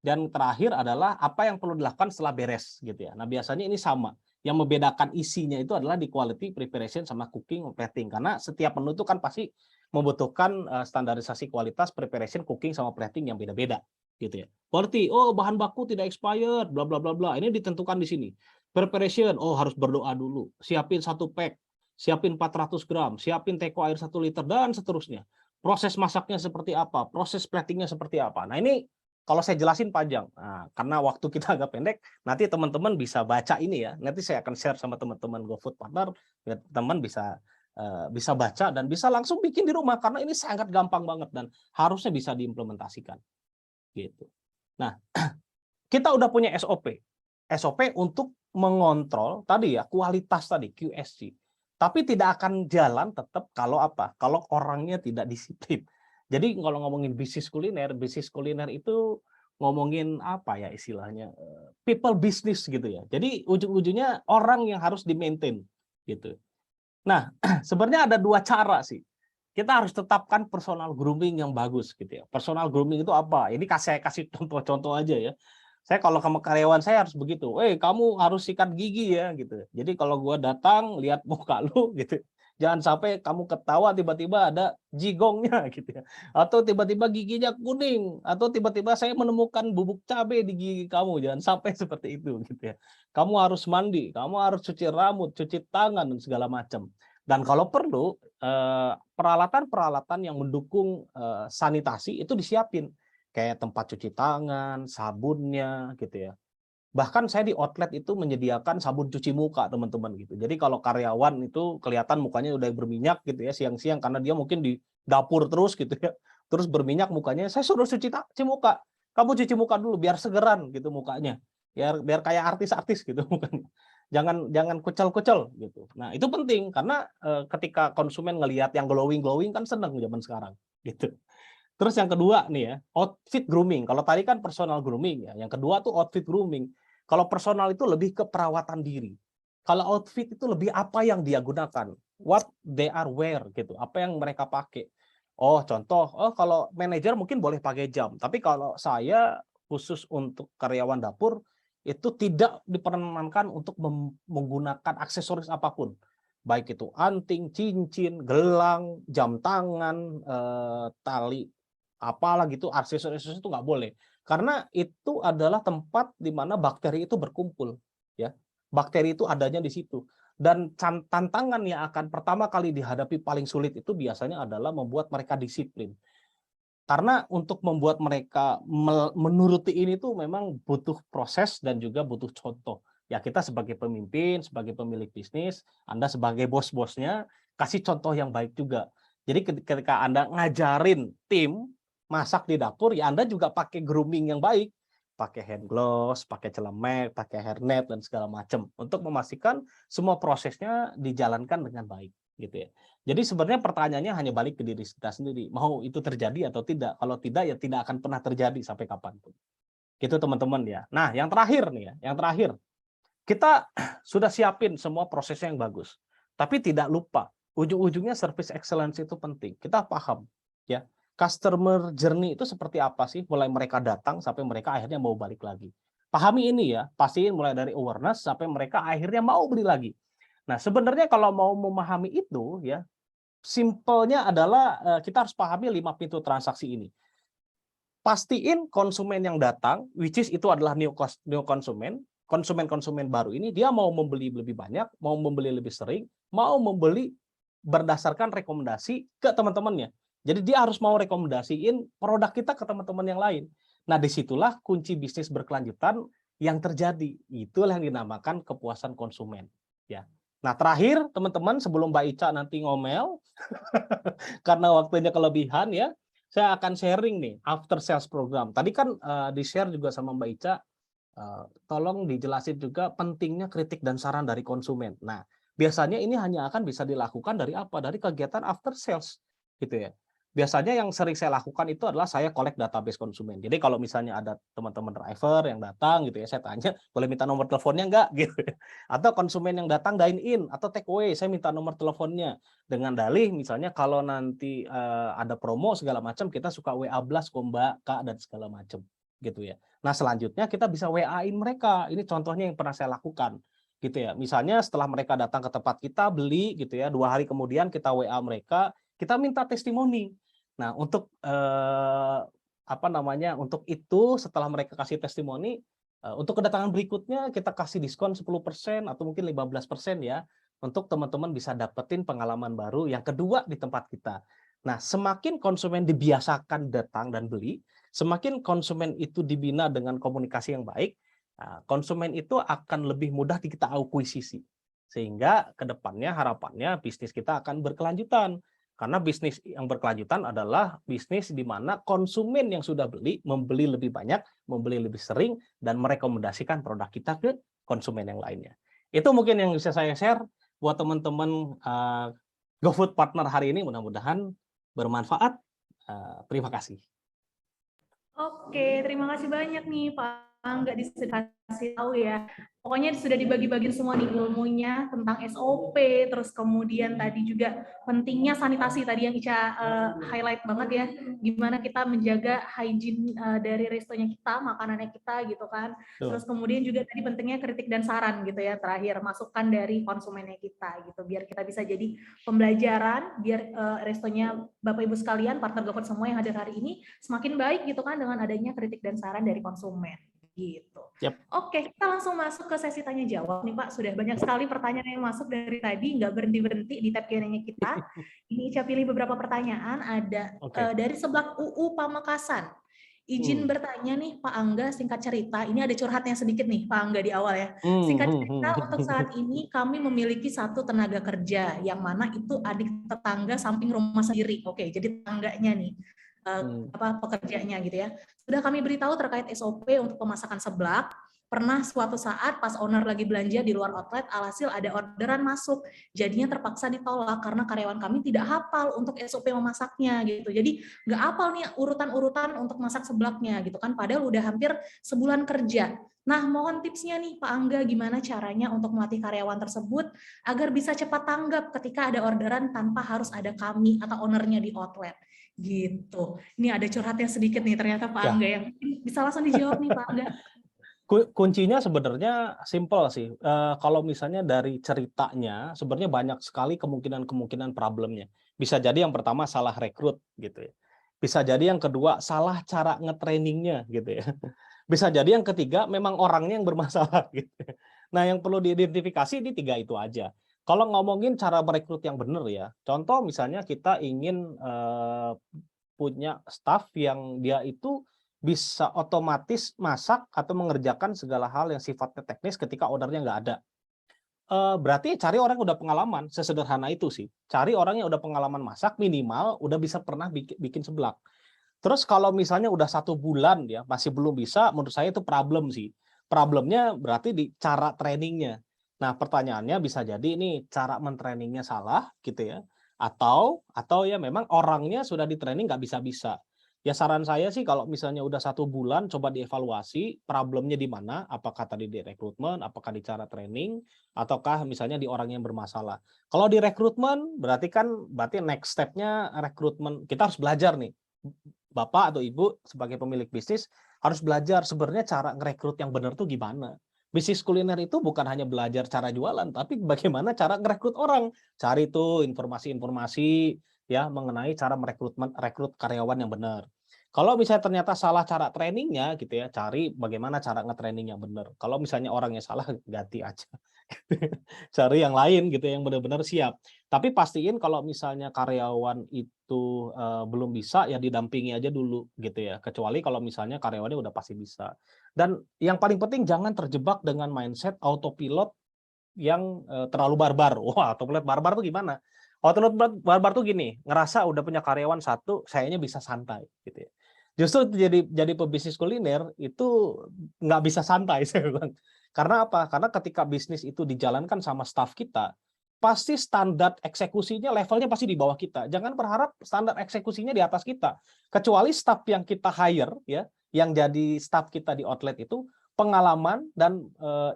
dan terakhir adalah apa yang perlu dilakukan setelah beres gitu ya. Nah, biasanya ini sama. Yang membedakan isinya itu adalah di quality, preparation, sama cooking, plating. Karena setiap menu itu kan pasti membutuhkan standarisasi kualitas, preparation, cooking, sama plating yang beda-beda gitu ya. Quality, oh bahan baku tidak expired, bla bla bla bla. Ini ditentukan di sini. Preparation, oh harus berdoa dulu. Siapin 1 pack, siapin 400 gram, siapin teko air 1 liter dan seterusnya. Proses masaknya seperti apa, proses platingnya seperti apa. Nah, ini kalau saya jelasin panjang, nah, karena waktu kita agak pendek, nanti teman-teman bisa baca ini ya. Nanti saya akan share sama teman-teman GoFood Partner, ya, teman bisa baca dan bisa langsung bikin di rumah karena ini sangat gampang banget dan harusnya bisa diimplementasikan. Gitu. Nah, kita udah punya SOP untuk mengontrol tadi ya kualitas tadi QSC. Tapi tidak akan jalan tetap kalau apa? Kalau orangnya tidak disiplin. Jadi kalau ngomongin bisnis kuliner itu ngomongin apa ya istilahnya people business gitu ya. Jadi ujung-ujungnya orang yang harus di-maintain gitu. Nah, sebenarnya ada 2 cara sih. Kita harus tetapkan personal grooming yang bagus gitu ya. Personal grooming itu apa? Ini saya kasih contoh-contoh aja ya. Saya kalau sama karyawan saya harus begitu. Kamu harus sikat gigi ya gitu. Jadi kalau gua datang lihat muka lu gitu. Jangan sampai kamu ketawa tiba-tiba ada jigongnya gitu ya. Atau tiba-tiba giginya kuning atau tiba-tiba saya menemukan bubuk cabai di gigi kamu. Jangan sampai seperti itu gitu ya. Kamu harus mandi, kamu harus cuci rambut, cuci tangan dan segala macam. Dan kalau perlu peralatan-peralatan yang mendukung sanitasi itu disiapin. Kayak tempat cuci tangan, sabunnya gitu ya. Bahkan saya di outlet itu menyediakan sabun cuci muka teman-teman gitu. Jadi kalau karyawan itu kelihatan mukanya udah berminyak gitu ya siang-siang karena dia mungkin di dapur terus gitu ya. Terus berminyak mukanya, saya suruh cuci muka. Kamu cuci muka dulu biar segeran gitu mukanya. Biar kayak artis-artis gitu mukanya. Jangan kucel-kucel gitu. Nah, itu penting karena ketika konsumen ngelihat yang glowing-glowing kan seneng zaman sekarang gitu. Terus yang kedua nih ya, outfit grooming. Kalau tadi kan personal grooming ya. Yang kedua tuh outfit grooming. Kalau personal itu lebih ke perawatan diri. Kalau outfit itu lebih apa yang dia gunakan. What they are wear gitu. Apa yang mereka pakai. Oh, contoh, kalau manajer mungkin boleh pakai jam. Tapi kalau saya khusus untuk karyawan dapur itu tidak diperkenankan untuk menggunakan aksesoris apapun. Baik itu anting, cincin, gelang, jam tangan, tali apalah gitu aksesoris itu nggak boleh karena itu adalah tempat di mana bakteri itu berkumpul ya bakteri itu adanya di situ dan tantangan yang akan pertama kali dihadapi paling sulit itu biasanya adalah membuat mereka disiplin karena untuk membuat mereka menuruti ini tuh memang butuh proses dan juga butuh contoh ya kita sebagai pemimpin sebagai pemilik bisnis Anda sebagai bos-bosnya kasih contoh yang baik juga jadi ketika Anda ngajarin tim masak di dapur, ya Anda juga pakai grooming yang baik. Pakai hand gloves, pakai celemek, pakai hairnet, dan segala macam. Untuk memastikan semua prosesnya dijalankan dengan baik. gitu ya. Jadi sebenarnya pertanyaannya hanya balik ke diri kita sendiri, mau itu terjadi atau tidak. Kalau tidak ya tidak akan pernah terjadi sampai kapanpun. Gitu teman-teman ya. Nah, yang terakhir nih ya, yang terakhir. Kita sudah siapin semua prosesnya yang bagus. Tapi tidak lupa, ujung-ujungnya service excellence itu penting. Kita paham ya. Customer journey itu seperti apa sih? Mulai mereka datang sampai mereka akhirnya mau balik lagi. Pahami ini ya, pastiin mulai dari awareness sampai mereka akhirnya mau beli lagi. Nah, sebenarnya kalau mau memahami itu ya, simpelnya adalah kita harus pahami 5 pintu transaksi ini. Pastiin konsumen yang datang, which is itu adalah new konsumen, konsumen baru ini dia mau membeli lebih banyak, mau membeli lebih sering, mau membeli berdasarkan rekomendasi ke teman-temannya. Jadi dia harus mau rekomendasiin produk kita ke teman-teman yang lain. Nah, disitulah kunci bisnis berkelanjutan yang terjadi. Itulah yang dinamakan kepuasan konsumen. Ya. Nah, terakhir teman-teman sebelum Mbak Ica nanti ngomel, karena waktunya kelebihan ya, saya akan sharing nih after sales program. Tadi kan di-share juga sama Mbak Ica, tolong dijelasin juga pentingnya kritik dan saran dari konsumen. Nah, biasanya ini hanya akan bisa dilakukan dari apa? Dari kegiatan after sales, gitu ya. Biasanya yang sering saya lakukan itu adalah saya collect database konsumen. Jadi kalau misalnya ada teman-teman driver yang datang gitu ya, saya tanya, boleh minta nomor teleponnya nggak? Gitu. Atau konsumen yang datang dine in atau take away, saya minta nomor teleponnya. Dengan dalih misalnya kalau nanti ada promo segala macam, kita suka WA blast kok Mbak, Kak, dan segala macam gitu ya. Nah, selanjutnya kita bisa WA-in mereka. Ini contohnya yang pernah saya lakukan gitu ya. Misalnya setelah mereka datang ke tempat kita beli gitu ya, 2 hari kemudian kita WA mereka, kita minta testimoni. Nah, untuk untuk itu setelah mereka kasih testimoni, untuk kedatangan berikutnya kita kasih diskon 10% atau mungkin 15% ya, untuk teman-teman bisa dapetin pengalaman baru yang kedua di tempat kita. Nah, semakin konsumen dibiasakan datang dan beli, semakin konsumen itu dibina dengan komunikasi yang baik, konsumen itu akan lebih mudah kita akuisisi. Sehingga ke depannya harapannya bisnis kita akan berkelanjutan. Karena bisnis yang berkelanjutan adalah bisnis di mana konsumen yang sudah beli, membeli lebih banyak, membeli lebih sering, dan merekomendasikan produk kita ke konsumen yang lainnya. Itu mungkin yang bisa saya share buat teman-teman GoFood Partner hari ini, mudah-mudahan bermanfaat. Terima kasih. Oke, terima kasih banyak nih Pak Angga dikasih tahu ya. Pokoknya sudah dibagi-bagi semua nih ilmunya tentang SOP, terus kemudian tadi juga pentingnya sanitasi tadi yang Ica highlight banget ya. Gimana kita menjaga hygiene dari restonya kita, makanannya kita gitu kan. Terus kemudian juga tadi pentingnya kritik dan saran gitu ya, terakhir masukan dari konsumennya kita gitu, biar kita bisa jadi pembelajaran, biar restonya Bapak Ibu sekalian, partner GoFood semua yang hadir hari ini semakin baik gitu kan dengan adanya kritik dan saran dari konsumen gitu. Yep. Oke, kita langsung masuk ke sesi tanya jawab nih Pak. Sudah banyak sekali pertanyaan yang masuk dari tadi, nggak berhenti di tab Q&A kita. Ini Ica pilih beberapa pertanyaan. Ada dari sebelah UU Pamekasan. Izin bertanya nih Pak Angga, singkat cerita, ini ada curhatnya sedikit nih Pak Angga di awal ya. Singkat cerita, untuk saat ini kami memiliki satu tenaga kerja yang mana itu adik tetangga samping rumah sendiri. Oke, jadi tetangganya nih. Pekerjanya gitu ya. Sudah kami beritahu terkait SOP untuk pemasakan seblak. Pernah suatu saat pas owner lagi belanja di luar outlet, alhasil ada orderan masuk, jadinya terpaksa ditolak karena karyawan kami tidak hafal untuk SOP memasaknya gitu. Jadi nggak hafal nih urutan-urutan untuk masak seblaknya gitu kan, padahal udah hampir sebulan kerja. Nah, mohon tipsnya nih Pak Angga, gimana caranya untuk melatih karyawan tersebut agar bisa cepat tanggap ketika ada orderan tanpa harus ada kami atau ownernya di outlet gitu. Ini ada curhatnya sedikit nih ternyata Pak Angga yang bisa langsung dijawab nih Pak Angga. Kuncinya sebenarnya simple sih. Kalau misalnya dari ceritanya, sebenarnya banyak sekali kemungkinan problemnya. Bisa jadi yang pertama salah rekrut gitu ya. Bisa jadi yang kedua salah cara nge-trainingnya gitu ya. Bisa jadi yang ketiga memang orangnya yang bermasalah gitu. Nah, yang perlu diidentifikasi di 3 itu aja. Kalau ngomongin cara merekrut yang benar ya, contoh misalnya kita ingin punya staff yang dia itu bisa otomatis masak atau mengerjakan segala hal yang sifatnya teknis ketika ordernya nggak ada. Berarti cari orang yang udah pengalaman, sesederhana itu sih. Cari orang yang udah pengalaman masak, minimal udah bisa pernah bikin seblak. Terus kalau misalnya udah 1 bulan ya masih belum bisa, menurut saya itu problem sih. Problemnya berarti di cara trainingnya. Nah, pertanyaannya bisa jadi ini cara mentrainingnya salah gitu ya, atau ya memang orangnya sudah di-training nggak bisa-bisa. Ya saran saya sih kalau misalnya udah 1 bulan coba dievaluasi problemnya di mana, apakah tadi di rekrutmen, apakah di cara training, ataukah misalnya di orang yang bermasalah. Kalau di rekrutmen berarti next step-nya rekrutmen, kita harus belajar nih. Bapak atau Ibu sebagai pemilik bisnis harus belajar sebenarnya cara ngerekrut yang benar tuh gimana. Bisnis kuliner itu bukan hanya belajar cara jualan, tapi bagaimana cara ngerekrut orang. Cari tuh informasi-informasi ya mengenai cara rekrut karyawan yang benar. Kalau misalnya ternyata salah cara trainingnya gitu ya, cari bagaimana cara nge-training yang benar. Kalau misalnya orangnya salah, ganti aja. Cari yang lain gitu yang benar-benar siap. Tapi pastiin kalau misalnya karyawan itu belum bisa ya didampingi aja dulu gitu ya. Kecuali kalau misalnya karyawannya udah pasti bisa. Dan yang paling penting jangan terjebak dengan mindset autopilot yang terlalu barbar. Wah, autopilot barbar tuh gimana? Autopilot barbar tuh gini, ngerasa udah punya karyawan 1, sayanya bisa santai gitu ya. Justru jadi pebisnis kuliner itu nggak bisa santai saya bilang. Karena apa? Karena ketika bisnis itu dijalankan sama staff kita, pasti standar eksekusinya levelnya pasti di bawah kita. Jangan berharap standar eksekusinya di atas kita. Kecuali staff yang kita hire ya, yang jadi staff kita di outlet itu pengalaman dan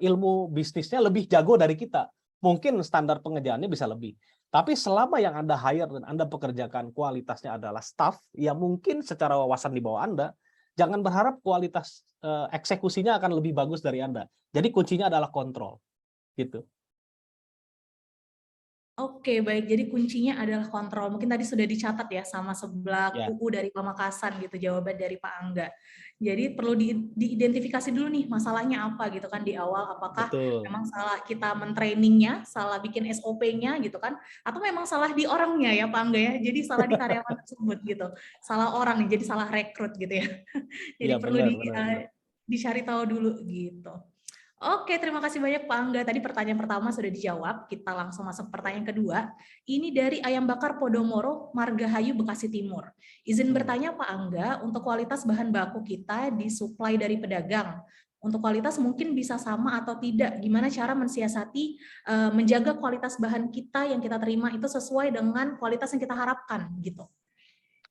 ilmu bisnisnya lebih jago dari kita. Mungkin standar pengerjaannya bisa lebih. Tapi selama yang Anda hire dan Anda pekerjakan kualitasnya adalah staff yang mungkin secara wawasan di bawah Anda, jangan berharap kualitas eksekusinya akan lebih bagus dari Anda. Jadi kuncinya adalah kontrol. Gitu. Oke, baik. Jadi kuncinya adalah kontrol. Mungkin tadi sudah dicatat ya sama sebelah Ya. UU dari Pamekasan gitu jawaban dari Pak Angga. Jadi perlu diidentifikasi dulu nih masalahnya apa gitu kan di awal. Apakah Betul. memang salah kita mentrainingnya, salah bikin SOP-nya gitu kan, atau memang salah di orangnya ya Pak Angga ya. Jadi salah di karyawan tersebut gitu. Salah orang nih, jadi salah rekrut gitu ya. Jadi Iya perlu benar, benar. dicari tahu dulu gitu. Oke, terima kasih banyak Pak Angga. Tadi pertanyaan pertama sudah dijawab. Kita langsung masuk pertanyaan kedua. Ini dari Ayam Bakar Podomoro, Margahayu, Bekasi Timur. Izin bertanya Pak Angga, untuk kualitas bahan baku kita disuplai dari pedagang. Untuk kualitas mungkin bisa sama atau tidak. Gimana cara mensiasati menjaga kualitas bahan kita yang kita terima itu sesuai dengan kualitas yang kita harapkan gitu.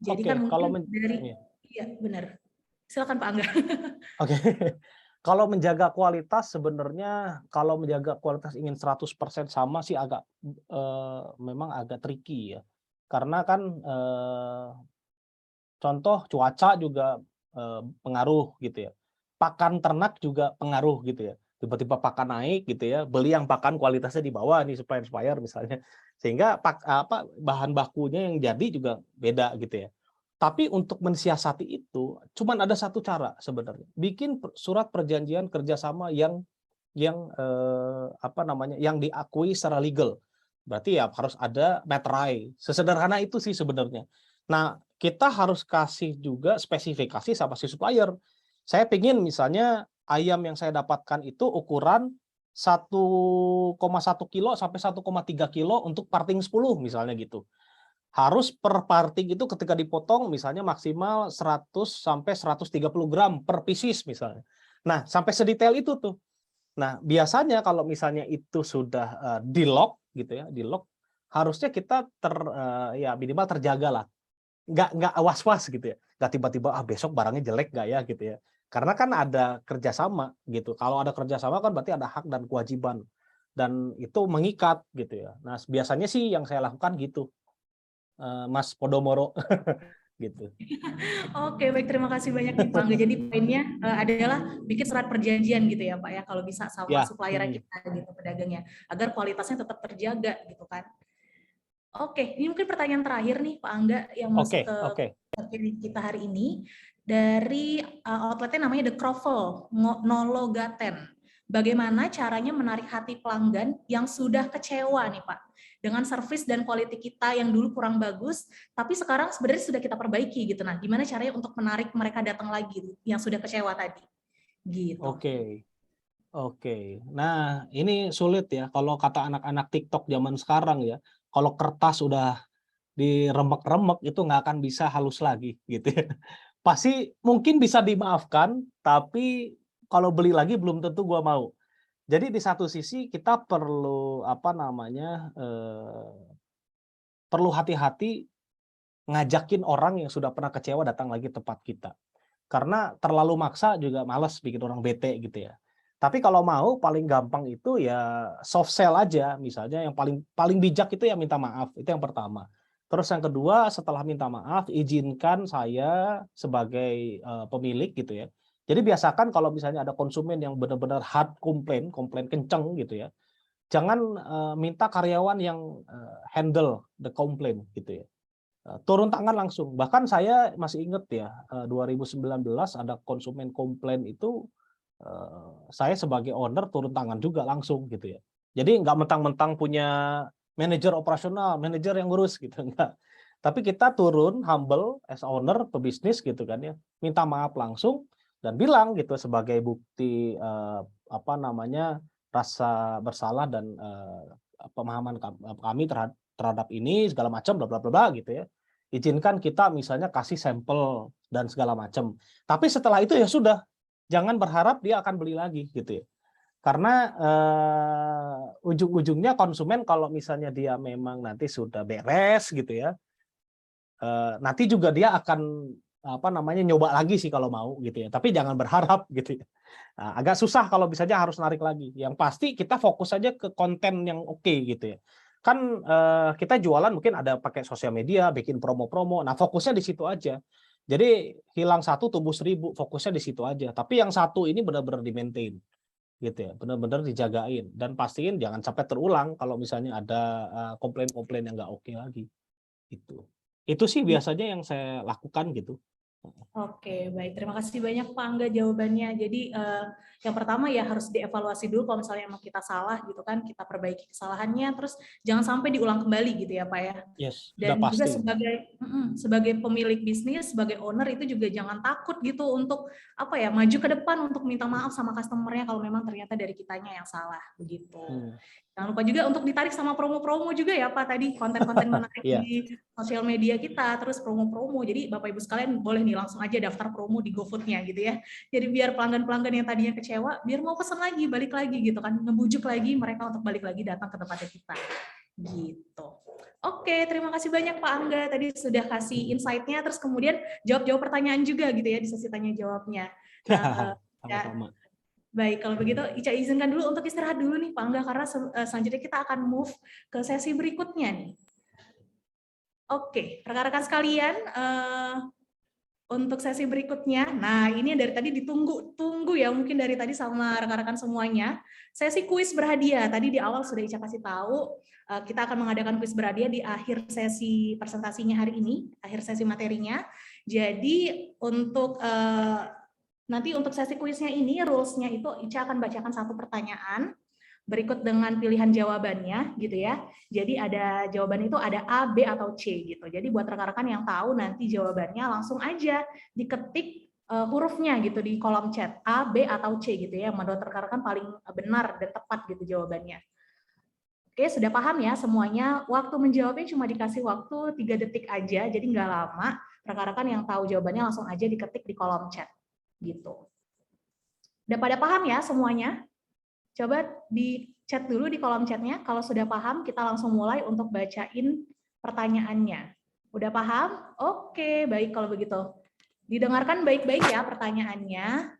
Jadi kan mungkin dari iya benar. Silakan Pak Angga. Oke. Kalau menjaga kualitas sebenarnya kalau menjaga kualitas ingin 100% sama sih agak memang agak tricky ya. Karena kan contoh cuaca juga pengaruh gitu ya. Pakan ternak juga pengaruh gitu ya. Tiba-tiba pakan naik gitu ya, beli yang pakan kualitasnya di bawah nih supplier misalnya. Sehingga bahan bakunya yang jadi juga beda gitu ya. Tapi untuk mensiasati itu, cuman ada satu cara sebenarnya. Bikin surat perjanjian kerjasama yang yang diakui secara legal. Berarti ya harus ada materai. Sesederhana itu sih sebenarnya. Nah, kita harus kasih juga spesifikasi sama si supplier. Saya pingin misalnya ayam yang saya dapatkan itu ukuran 1,1 kilo sampai 1,3 kilo untuk parting 10 misalnya gitu. Harus per parting itu ketika dipotong misalnya maksimal 100 sampai 130 gram per pieces misalnya. Nah, sampai sedetail itu tuh. Nah, biasanya kalau misalnya itu sudah di-lock gitu ya, di-lock, harusnya kita ya minimal terjaga lah. Nggak was-was gitu ya. Nggak tiba-tiba besok barangnya jelek nggak ya gitu ya. Karena kan ada kerjasama gitu. Kalau ada kerjasama kan berarti ada hak dan kewajiban. Dan itu mengikat gitu ya. Nah, biasanya sih yang saya lakukan gitu. Mas Podomoro gitu. Oke, baik, terima kasih banyak nih Pak Angga. Jadi poinnya adalah bikin surat perjanjian gitu ya Pak ya, kalau bisa sama supplier kita gitu, pedagangnya, agar kualitasnya tetap terjaga gitu kan. Oke, ini mungkin pertanyaan terakhir nih Pak Angga yang masuk ke kita hari ini. Dari outletnya namanya The Croffle, Nologaten. Bagaimana caranya menarik hati pelanggan yang sudah kecewa nih Pak, dengan service dan quality kita yang dulu kurang bagus, tapi sekarang sebenarnya sudah kita perbaiki gitu. Nah, gimana caranya untuk menarik mereka datang lagi yang sudah kecewa tadi? Gitu. Oke. Nah, ini sulit ya kalau kata anak-anak TikTok zaman sekarang ya. Kalau kertas udah diremek-remek itu nggak akan bisa halus lagi gitu ya. Pasti mungkin bisa dimaafkan, tapi kalau beli lagi belum tentu gua mau. Jadi di satu sisi kita perlu perlu hati-hati ngajakin orang yang sudah pernah kecewa datang lagi ke tempat kita. Karena terlalu maksa juga malas, bikin orang bete gitu ya. Tapi kalau mau paling gampang itu ya soft sell aja, misalnya yang paling paling bijak itu ya minta maaf, itu yang pertama. Terus yang kedua, setelah minta maaf izinkan saya sebagai pemilik gitu ya. Jadi biasakan kalau misalnya ada konsumen yang benar-benar hard komplain, komplain kenceng gitu ya. Jangan minta karyawan yang handle the complaint gitu ya. Turun tangan langsung. Bahkan saya masih ingat ya, 2019 ada konsumen komplain itu, saya sebagai owner turun tangan juga langsung gitu ya. Jadi nggak mentang-mentang punya manajer operasional, manajer yang ngurus gitu, enggak. Tapi kita turun humble as owner, pebisnis gitu kan ya, minta maaf langsung dan bilang gitu sebagai bukti rasa bersalah dan pemahaman kami terhadap ini segala macam bla bla bla bla gitu ya. Izinkan kita misalnya kasih sampel dan segala macam. Tapi setelah itu ya sudah, jangan berharap dia akan beli lagi gitu ya. Karena ujung-ujungnya konsumen kalau misalnya dia memang nanti sudah beres gitu ya, nanti juga dia akan nyoba lagi sih kalau mau gitu ya. Tapi jangan berharap gitu ya. Nah, agak susah kalau misalnya harus narik lagi. Yang pasti kita fokus aja ke konten yang oke gitu ya. Kan kita jualan mungkin ada pakai sosial media, bikin promo-promo. Nah, fokusnya di situ aja. Jadi hilang 1 tumbuh 1000, fokusnya di situ aja. Tapi yang satu ini benar-benar di-maintain gitu ya, benar-benar dijagain dan pastiin jangan sampai terulang kalau misalnya ada komplain-komplain yang nggak oke lagi gitu. Itu sih biasanya yang saya lakukan gitu. Oke, baik. Terima kasih banyak Pak Angga jawabannya. Jadi yang pertama ya harus dievaluasi dulu kalau misalnya emang kita salah gitu kan, kita perbaiki kesalahannya, terus jangan sampai diulang kembali gitu ya Pak ya. Yes, udah Dan juga pasti. sebagai pemilik bisnis, sebagai owner itu juga jangan takut gitu untuk maju ke depan untuk minta maaf sama customernya kalau memang ternyata dari kitanya yang salah begitu. Jangan lupa juga untuk ditarik sama promo-promo juga ya Pak tadi, konten-konten menarik Iya. di sosial media kita, terus promo-promo. Jadi Bapak Ibu sekalian boleh nih langsung aja daftar promo di GoFood-nya gitu ya. Jadi biar pelanggan-pelanggan yang tadinya kecewa, biar mau pesan lagi, balik lagi gitu kan, ngebujuk lagi mereka untuk balik lagi datang ke tempatnya kita. Gitu. Oke, terima kasih banyak Pak Angga tadi sudah kasih insight-nya, terus kemudian jawab-jawab pertanyaan juga gitu ya di sesi tanya jawabnya. Nah, sama-sama. baik, kalau begitu Ica izinkan dulu untuk istirahat dulu nih Pak Angga, karena selanjutnya kita akan move ke sesi berikutnya nih. Oke, rekan-rekan sekalian, untuk sesi berikutnya, nah ini dari tadi ditunggu ya, mungkin dari tadi sama rekan-rekan semuanya, sesi kuis berhadiah. Tadi di awal sudah Ica kasih tahu, kita akan mengadakan kuis berhadiah di akhir sesi presentasinya hari ini, akhir sesi materinya. Jadi nanti untuk sesi kuisnya ini, rules-nya itu Ica akan bacakan satu pertanyaan, berikut dengan pilihan jawabannya gitu ya. Jadi ada jawaban itu ada A, B, atau C gitu. Jadi buat rekan-rekan yang tahu nanti jawabannya langsung aja diketik hurufnya gitu di kolom chat, A, B, atau C gitu ya. Menurut rekan-rekan paling benar dan tepat gitu jawabannya. Oke, sudah paham ya semuanya. Waktu menjawabnya cuma dikasih waktu 3 detik aja, jadi nggak lama. Rekan-rekan yang tahu jawabannya langsung aja diketik di kolom chat gitu. Udah pada paham ya semuanya? Coba di chat dulu di kolom chatnya. Kalau sudah paham, kita langsung mulai untuk bacain pertanyaannya. Udah paham? Oke, baik kalau begitu. Didengarkan baik-baik ya pertanyaannya.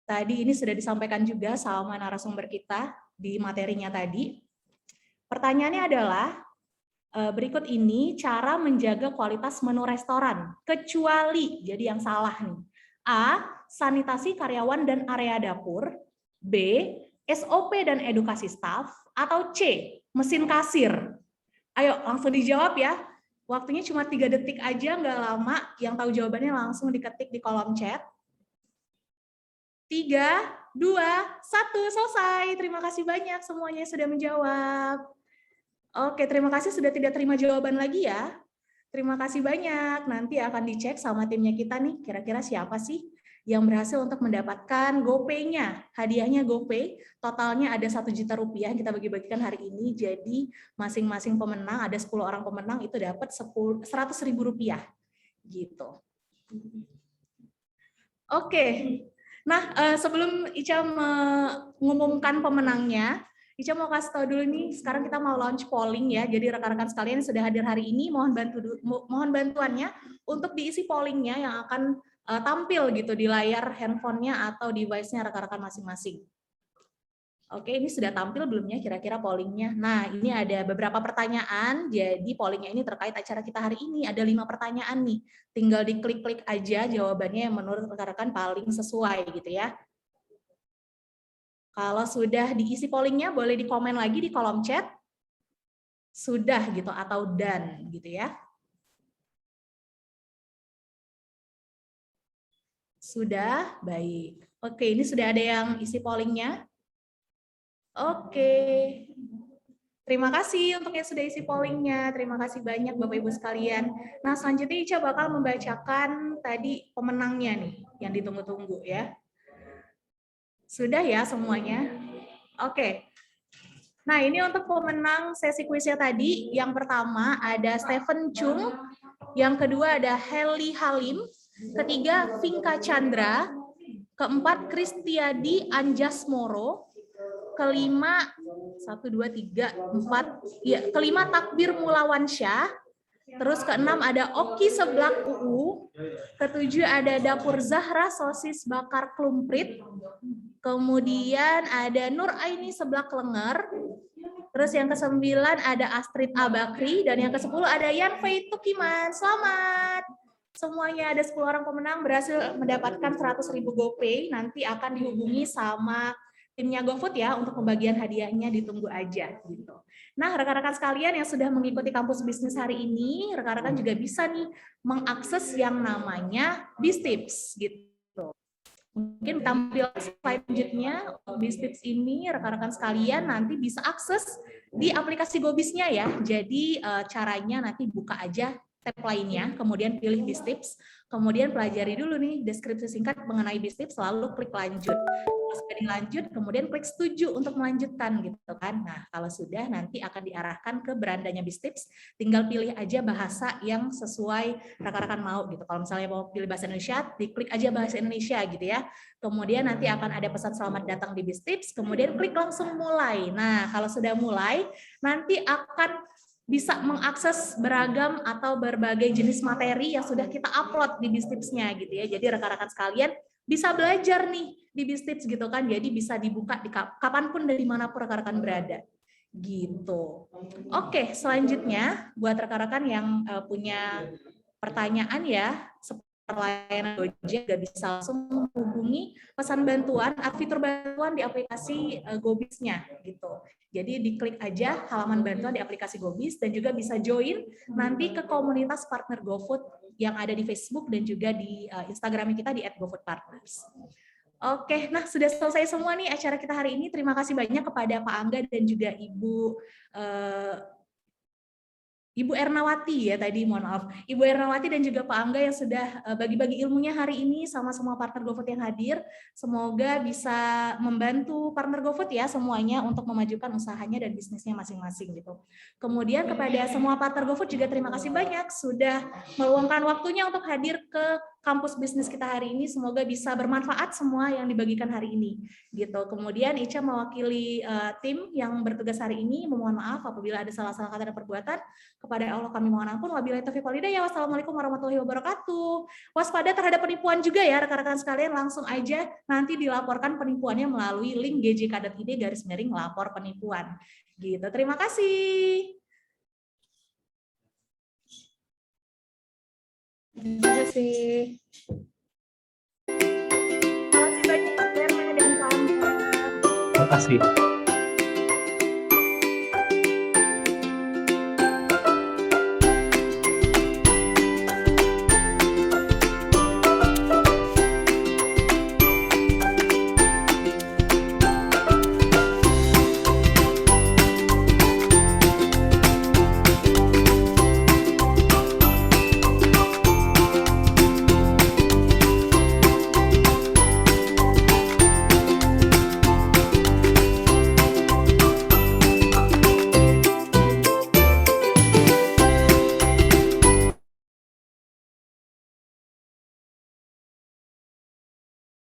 Tadi ini sudah disampaikan juga sama narasumber kita di materinya tadi. Pertanyaannya adalah, berikut ini cara menjaga kualitas menu restoran, kecuali, jadi yang salah nih. A, sanitasi karyawan dan area dapur. B, SOP dan edukasi staf. Atau C, mesin kasir. Ayo langsung dijawab ya. Waktunya cuma 3 detik aja, nggak lama. Yang tahu jawabannya langsung diketik di kolom chat. 3, 2, 1, selesai. Terima kasih banyak semuanya sudah menjawab. Oke, terima kasih sudah tidak terima jawaban lagi ya. Terima kasih banyak. Nanti akan dicek sama timnya kita nih, kira-kira siapa sih yang berhasil untuk mendapatkan GoPay-nya. Hadiahnya GoPay, totalnya ada 1 juta rupiah yang kita bagi-bagikan hari ini. Jadi masing-masing pemenang, ada 10 orang pemenang itu dapat 100.000 rupiah. Gitu. Oke. Nah, sebelum Ica mengumumkan pemenangnya, Ica mau kasih tahu dulu nih, sekarang kita mau launch polling ya. Jadi rekan-rekan sekalian yang sudah hadir hari ini, mohon bantuannya untuk diisi pollingnya yang akan tampil gitu di layar handphonenya atau device-nya rekan-rekan masing-masing. Oke, ini sudah tampil belum ya kira-kira pollingnya? Nah, ini ada beberapa pertanyaan, jadi pollingnya ini terkait acara kita hari ini. Ada 5 pertanyaan nih, tinggal diklik-klik aja jawabannya yang menurut rekan-rekan paling sesuai gitu ya. Kalau sudah diisi pollingnya, boleh dikomen lagi di kolom chat. Sudah gitu, atau done gitu ya. Sudah, baik. Oke, ini sudah ada yang isi pollingnya. Oke. Terima kasih untuk yang sudah isi pollingnya. Terima kasih banyak Bapak-Ibu sekalian. Nah, selanjutnya Ica bakal membacakan tadi pemenangnya nih, yang ditunggu-tunggu ya. Sudah ya semuanya? Oke. Nah, ini untuk pemenang sesi kuisnya tadi. Yang pertama ada Stephen Chung, yang kedua ada Heli Halim, ketiga Vinka Chandra, keempat Kristiadi Anjasmoro, kelima 1 2 3 4 ya, kelima Takbir Mulawansyah, terus keenam ada Oki Seblak UU, ketujuh ada Dapur Zahra Sosis Bakar Klumprit, kemudian ada Nur Aini Seblak Lenger, terus yang ke-9 ada Astrid Abakri, dan yang ke-10 ada Yan Fei Tukiman. Selamat! Semuanya ada 10 orang pemenang berhasil mendapatkan 100.000 GoPay, nanti akan dihubungi sama timnya GoFood ya untuk pembagian hadiahnya, ditunggu aja gitu. Nah, rekan-rekan sekalian yang sudah mengikuti kampus bisnis hari ini, rekan-rekan juga bisa nih mengakses yang namanya Bistips gitu. Mungkin tampil slide selanjutnya, Bistips ini rekan-rekan sekalian nanti bisa akses di aplikasi GoBisnya ya. Jadi caranya nanti buka aja tab lainnya, kemudian pilih Bistips, kemudian pelajari dulu nih deskripsi singkat mengenai Bistips, lalu klik lanjut. Kalau sudah dilanjut, kemudian klik setuju untuk melanjutkan gitu kan. Nah, kalau sudah nanti akan diarahkan ke berandanya Bistips, tinggal pilih aja bahasa yang sesuai rekan-rekan mau gitu. Kalau misalnya mau pilih bahasa Indonesia, diklik aja bahasa Indonesia gitu ya. Kemudian nanti akan ada pesan selamat datang di Bistips, kemudian klik langsung mulai. Nah, kalau sudah mulai, nanti akan bisa mengakses beragam atau berbagai jenis materi yang sudah kita upload di Bistips-nya gitu ya. Jadi rekan-rekan sekalian bisa belajar nih di Bistips gitu kan. Jadi bisa dibuka di kapanpun dari manapun rekan-rekan berada. Gitu. Oke, selanjutnya buat rekan-rekan yang punya pertanyaan ya, layanan Gojek juga bisa langsung menghubungi pesan bantuan atau fitur bantuan di aplikasi GoBisnya gitu. Jadi diklik aja halaman bantuan di aplikasi GoBis dan juga bisa join nanti ke komunitas partner GoFood yang ada di Facebook dan juga di Instagram kita di @GoFoodPartners. Oke, nah sudah selesai semua nih acara kita hari ini. Terima kasih banyak kepada Pak Angga dan juga Ibu Ernawati ya tadi, mohon maaf. Ibu Ernawati dan juga Pak Angga yang sudah bagi-bagi ilmunya hari ini sama semua partner GoFood yang hadir. Semoga bisa membantu partner GoFood ya semuanya untuk memajukan usahanya dan bisnisnya masing-masing gitu. Kemudian kepada semua partner GoFood juga terima kasih banyak sudah meluangkan waktunya untuk hadir ke kampus bisnis kita hari ini. Semoga bisa bermanfaat semua yang dibagikan hari ini gitu. Kemudian Ica mewakili tim yang bertugas hari ini, memohon maaf apabila ada salah-salah kata dan perbuatan. Kepada Allah kami mohon ampun. Wabillahi taufiq wal hidayah. Wassalamualaikum warahmatullahi wabarakatuh. Waspada terhadap penipuan juga ya rekan-rekan sekalian, langsung aja nanti dilaporkan penipuannya melalui link gjk.id/lapor penipuan. Gitu. Terima kasih. Terima kasih. Terima kasih banyak Pak Berna dan Pak Angga. Terima kasih.